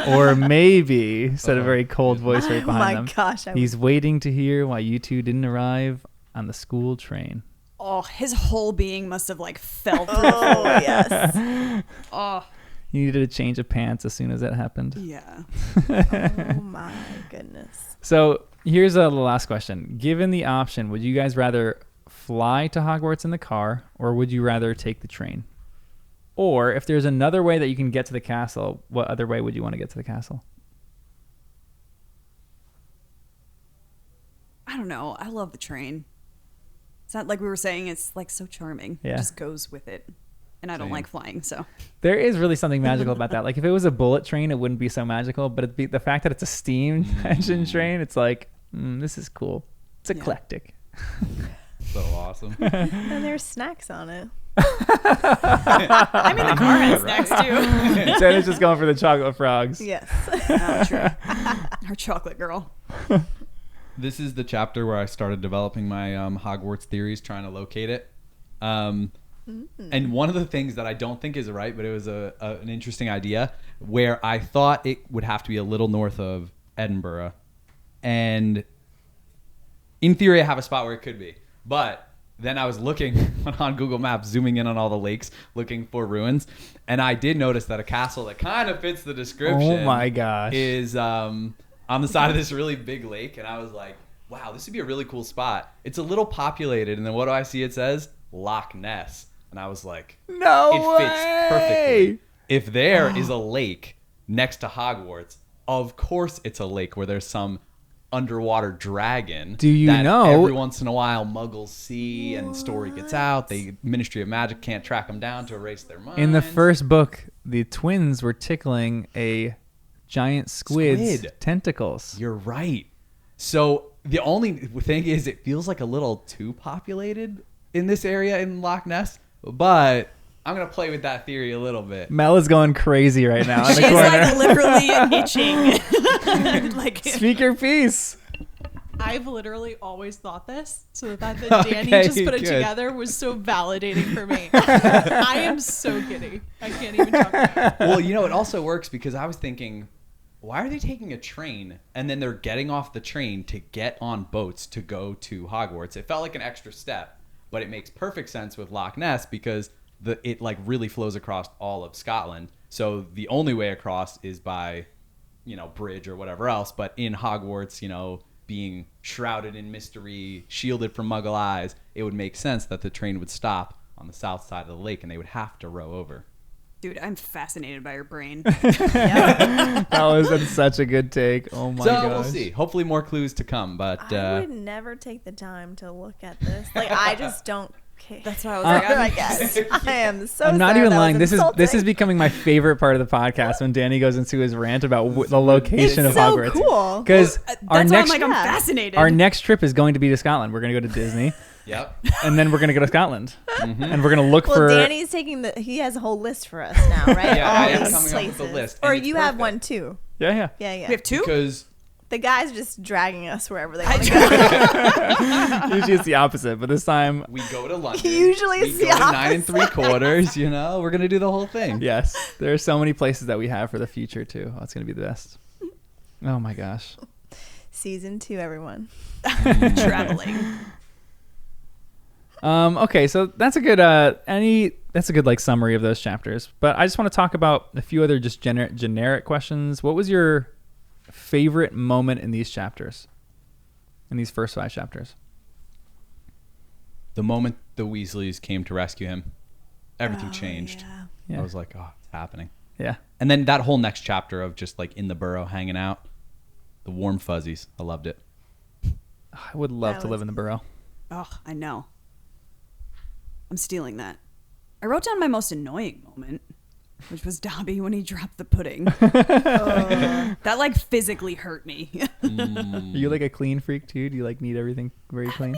"Or maybe," said a very cold voice right Oh behind my them. gosh. "He's waiting to hear why you two didn't arrive on the school train." Oh, his whole being must have like fell through. Oh, yes. Oh, He needed a change of pants as soon as that happened. yeah. Oh my goodness. So here's the last question. Given the option, would you guys rather fly to Hogwarts in the car, or would you rather take the train? Or if there's another way that you can get to the castle, what other way would you want to get to the castle? I don't know. I love the train. It's not like we were saying. It's like so charming. Yeah. It just goes with it. And I don't Same. like flying, so. There is really something magical about that. Like if it was a bullet train, it wouldn't be so magical, but it'd be the fact that it's a steam engine train, it's like, this is cool. It's Yeah. eclectic. So awesome. And there's snacks on it. I mean, the car has snacks too. Jenna's just going for the chocolate frogs. Yes. Oh, true. Our chocolate girl. This is the chapter where I started developing my Hogwarts theories, trying to locate it. And one of the things that I don't think is right, but it was an interesting idea, where I thought it would have to be a little north of Edinburgh. And in theory, I have a spot where it could be. But then I was looking on Google Maps, zooming in on all the lakes, looking for ruins. And I did notice that a castle that kind of fits the description Oh my gosh. is on the side of this really big lake. And I was like, wow, this would be a really cool spot. It's a little populated. And then what do I see it says? Loch Ness. And I was like, No it fits way! perfectly. If there is a lake next to Hogwarts, of course it's a lake where there's some underwater dragon. Do you that know- every once in a while muggles see and story gets out. The Ministry of Magic can't track them down to erase their minds. In the first book, the twins were tickling a giant squid's Squid. tentacles. You're right. So the only thing is it feels like a little too populated in this area in Loch Ness, but I'm going to play with that theory a little bit. Mel is going crazy right now in the She's corner. like literally itching. Like, Speak your piece. I've literally always thought this, so the fact that Danny Okay, just put it good. together was so validating for me. I am so giddy. I can't even talk about it. Well, you know, it also works because I was thinking, why are they taking a train and then they're getting off the train to get on boats to go to Hogwarts? It felt like an extra step, but it makes perfect sense with Loch Ness because it like really flows across all of Scotland. So the only way across is by, bridge or whatever else. But in Hogwarts, being shrouded in mystery, shielded from Muggle eyes, it would make sense that the train would stop on the south side of the lake and they would have to row over. dude, I'm fascinated by your brain. That's such a good take. Oh my So gosh. we'll see. Hopefully more clues to come, but I would never take the time to look at this. Like, I just don't care. That's why I was like, I guess. I am so I'm not sorry even that lying. was This is insulting. becoming my favorite part of the podcast when Danny goes into his rant about the location It's of so Hogwarts. cool. Because that's our why I'm next like, I'm Yeah. fascinated. our next trip is going to be to Scotland. We're going to go to Disney, Yep. and then we're going to go to Scotland, and we're going to look Well, for. Danny's he has a whole list for us now, right? Yeah, All I am these coming up with a places. list, Or and it's you have perfect. one too. Yeah. Yeah, yeah. we have two? Because The guys are just dragging us wherever they want to go. Usually it's the opposite, but this time, we go to London. Usually we it's go the to 9 opposite. 3/4. We're gonna do the whole thing. yes, there are so many places that we have for the future too. Oh, it's going to be the best. Oh my gosh. Season 2, everyone. Traveling. Okay, so that's a good like summary of those chapters. But I just want to talk about a few other just generic questions. What was your favorite moment in these chapters? In these first 5 chapters? The moment the Weasleys came to rescue him, everything changed. Yeah. I was like, oh, it's happening. Yeah. And then that whole next chapter of just like in the burrow hanging out, the warm fuzzies. I loved it. I would love to live in the burrow. Oh, I know. I'm stealing that. I wrote down my most annoying moment, which was Dobby when he dropped the pudding. That like physically hurt me. Are you like a clean freak too? Do you like need everything very clean?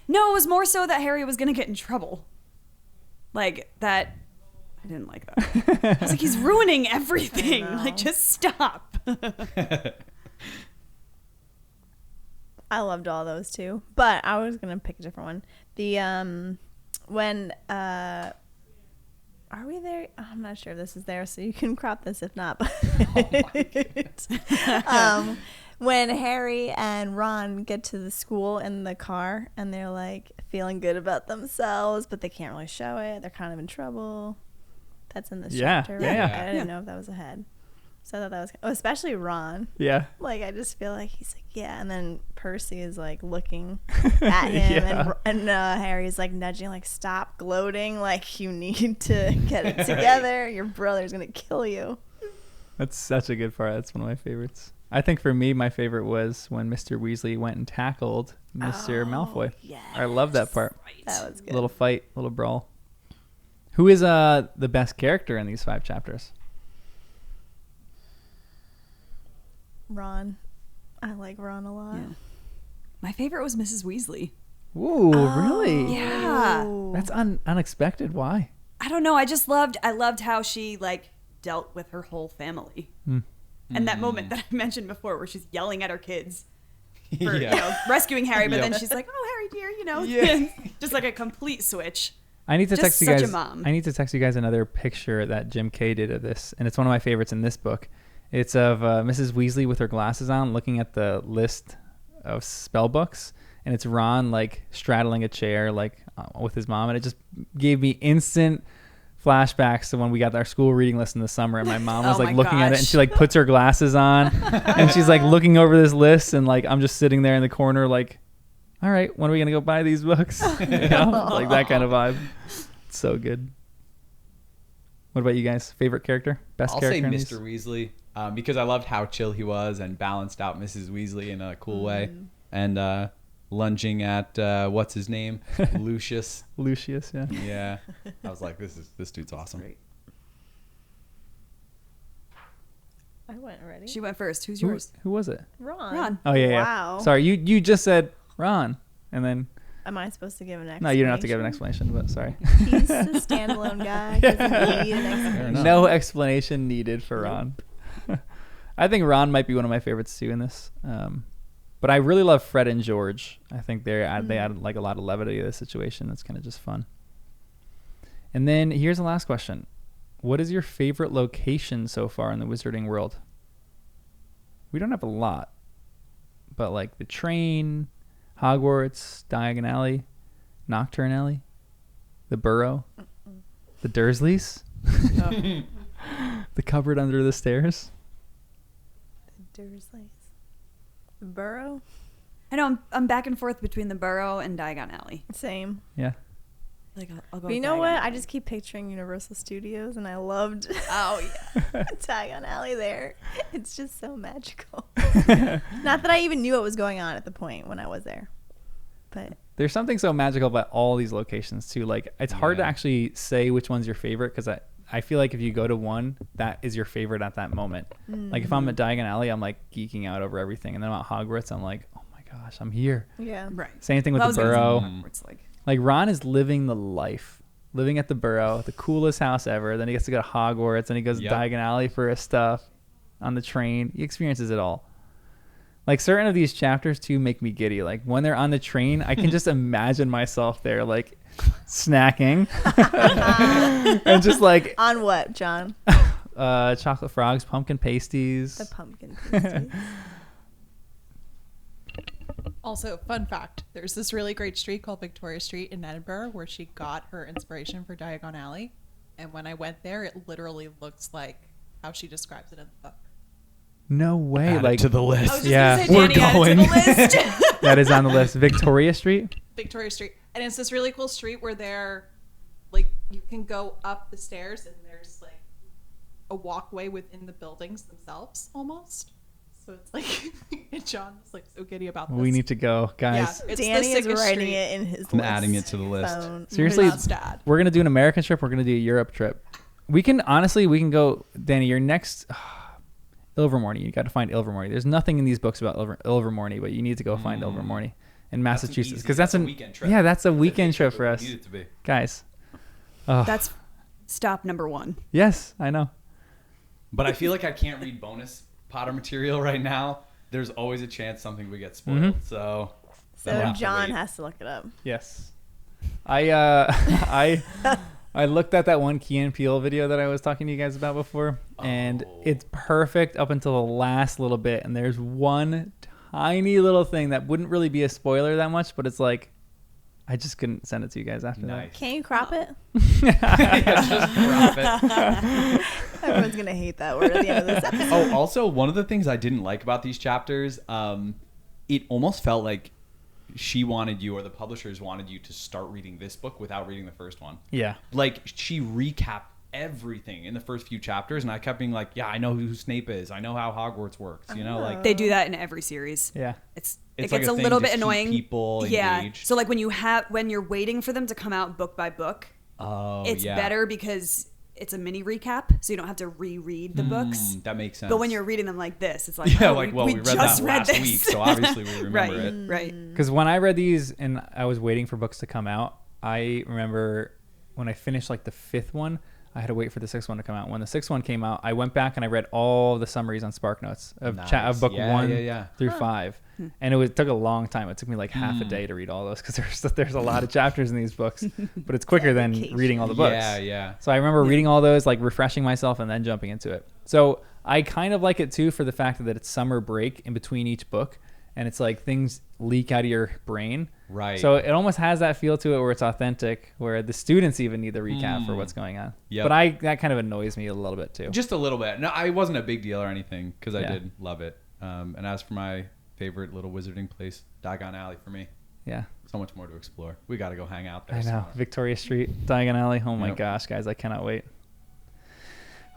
No, it was more so that Harry was gonna get in trouble. Like that. I didn't like that. I was like, he's ruining everything. Like, just stop. I loved all those too, but I was gonna pick a different one. The when are we there? I'm not sure if this is there, so you can crop this if not. But when Harry and Ron get to the school in the car and they're like feeling good about themselves, but they can't really show it. They're kind of in trouble. That's in this chapter, right? Yeah. I didn't know if that was ahead. So I thought that was, especially Ron. Yeah. Like, I just feel like he's like, yeah. And then Percy is like looking at him, and Harry's like nudging, like, stop gloating. Like, you need to get it together. Your brother's going to kill you. That's such a good part. That's one of my favorites. I think for me, my favorite was when Mr. Weasley went and tackled Mr. Malfoy. Yeah. I love that part. That was good. Little fight, little brawl. Who is the best character in these 5 chapters? Ron. I like Ron a lot. Yeah. My favorite was Mrs. Weasley. Ooh, really? Yeah. That's unexpected. Why? I don't know. I loved how she like dealt with her whole family. And that moment that I mentioned before where she's yelling at her kids for rescuing Harry, but then she's like, oh, Harry dear, just like a complete switch. I need to Just text you such guys. a mom. I need to text you guys another picture that Jim Kay did of this, and it's one of my favorites in this book. It's of Mrs. Weasley with her glasses on, looking at the list of spell books, and it's Ron like straddling a chair like with his mom, and it just gave me instant flashbacks to when we got our school reading list in the summer, and my mom was like looking at it, and she like puts her glasses on, and she's like looking over this list, and like I'm just sitting there in the corner like, all right, when are we gonna go buy these books? Like that kind of vibe. It's so good. What about you guys? Favorite character? Best I'll character? say in Mr. Weasley because I loved how chill he was and balanced out Mrs. Weasley in a cool way, and lunging at what's his name, Lucius. Lucius, yeah. Yeah, I was like, this dude's awesome. Great. I went already. She went first. Who's yours? Who was it? Ron. Oh yeah, Wow. yeah. Sorry, you just said Ron, and then Am I supposed to give an explanation? no, you don't have to give an explanation. But sorry, He's a standalone guy. Doesn't need an explanation. no explanation needed for Ron. I think Ron might be one of my favorites too in this. But I really love Fred and George. I think they add like a lot of levity to the situation. That's kind of just fun. And then here's the last question. What is your favorite location so far in the Wizarding world? We don't have a lot, but like the train, Hogwarts, Diagon Alley, Nocturne Alley, the Burrow, the Dursleys, the cupboard under the stairs. The Dursleys. The Burrow? I know I'm back and forth between the Burrow and Diagon Alley. Same. Yeah. Like I'll go. But you with know Diagon what? I Alley. just keep picturing Universal Studios, and I loved Oh yeah. Diagon Alley there. It's just so magical. Not that I even knew what was going on at the point when I was there. But There's something so magical about all these locations too. Like it's hard to actually say which one's your favorite because I feel like if you go to one, that is your favorite at that moment. Like if I'm at Diagon Alley, I'm like geeking out over everything, and then I'm at Hogwarts, I'm like, oh my gosh, I'm here. yeah. Right. Same thing with Well, I the was gonna say Burrow. Hogwarts, like Like Ron is living the life, living at the Burrow, the coolest house ever. Then he gets to go to Hogwarts, and he goes to Diagon Alley for his stuff on the train. He experiences it all. Like certain of these chapters too make me giddy. Like when they're on the train, I can just imagine myself there, like snacking and just like On what, John? chocolate frogs, pumpkin pasties. The pumpkin pasties. Also, fun fact, there's this really great street called Victoria Street in Edinburgh where she got her inspiration for Diagon Alley. And when I went there, it literally looks like how she describes it in the book. No way. Add it like to the I was list. just Yeah. gonna say, We're Danny, add it to going. the list. that is on the list. Victoria Street. Victoria Street. And it's this really cool street where you can go up the stairs and there's like a walkway within the buildings themselves almost. So it's like, and John was like so giddy about this. We need to go, guys. Yeah, it's Danny the is sickest writing street. it in his I'm list. adding it to the list. phone. Seriously, That's dad. we're gonna do an American trip. We're gonna do a Europe trip. We can go, Danny. Your next Ilvermorny. You got to find Ilvermorny. There's nothing in these books about Ilvermorny, but you need to go find Ilvermorny in Massachusetts because that's a weekend trip. Yeah, that's a weekend trip for us, Need it to be. guys. Oh, That's stop number 1. yes, I know. But I feel like I can't read bonus Potter material right now. There's always a chance something would get spoiled. Mhm. So So John has to look it up. Yes, I I looked at that one Key and Peele video that I was talking to you guys about before, and it's perfect up until the last little bit. And there's one tiny little thing that wouldn't really be a spoiler that much, but it's like, I just couldn't send it to you guys after nice. Can you crop it? Yeah, just drop it. Everyone's gonna hate that word at the end of this episode. Oh, also one of the things I didn't like about these chapters, it almost felt like she wanted you, or the publishers wanted you, to start reading this book without reading the first one. that. Yeah. Like, she recapped everything in the first few chapters, and I kept being like, yeah, I know who Snape is, I know how Hogwarts works, you know, like They do that in every series. Yeah. It It's gets like a a thing little to bit keep annoying. people yeah. engaged. So like when you're waiting for them to come out book by book, it's yeah. better because it's a mini recap, so you don't have to reread the books. That makes sense. But when you're reading them like this, it's like, yeah, oh, like, well, we read just that read last this. week, so obviously we remember right, it. right. Because when I read these and I was waiting for books to come out, I remember when I finished like the 5th one, I had to wait for the 6th one to come out. When the 6th one came out, I went back and I read all the summaries on SparkNotes of Nice. book Yeah, 1 yeah. through 5. And it took a long time. It took me like half a day to read all those because there's a lot of chapters in these books, but it's quicker than Dedication. reading all the books. Yeah, yeah. So I remember reading all those, like refreshing myself and then jumping into it. So I kind of like it too for the fact that it's summer break in between each book, and it's like things leak out of your brain. Right. So it almost has that feel to it where it's authentic, where the students even need the recap for what's going on. Yep. But that kind of annoys me a little bit too. Just a little bit. No, I wasn't a big deal or anything because I Yeah. did love it. And as for my favorite little wizarding place, Diagon Alley for me. Yeah. So much more to explore. We got to go hang out there. I know. somewhere. Victoria Street, Diagon Alley. Oh my Yep. gosh, guys, I cannot wait.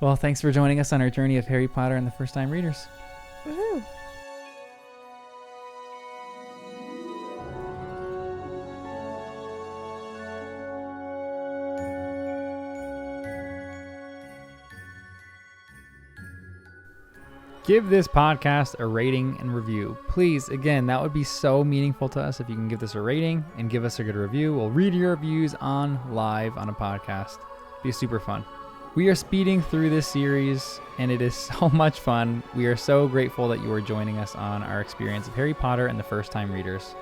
Well, thanks for joining us on our journey of Harry Potter and the First Time Readers. Woohoo. Give this podcast a rating and review. Please, again, that would be so meaningful to us if you can give this a rating and give us a good review. We'll read your reviews on live on a podcast. Be super fun. We are speeding through this series, and it is so much fun. We are so grateful that you are joining us on our experience of Harry Potter and the First Time Readers.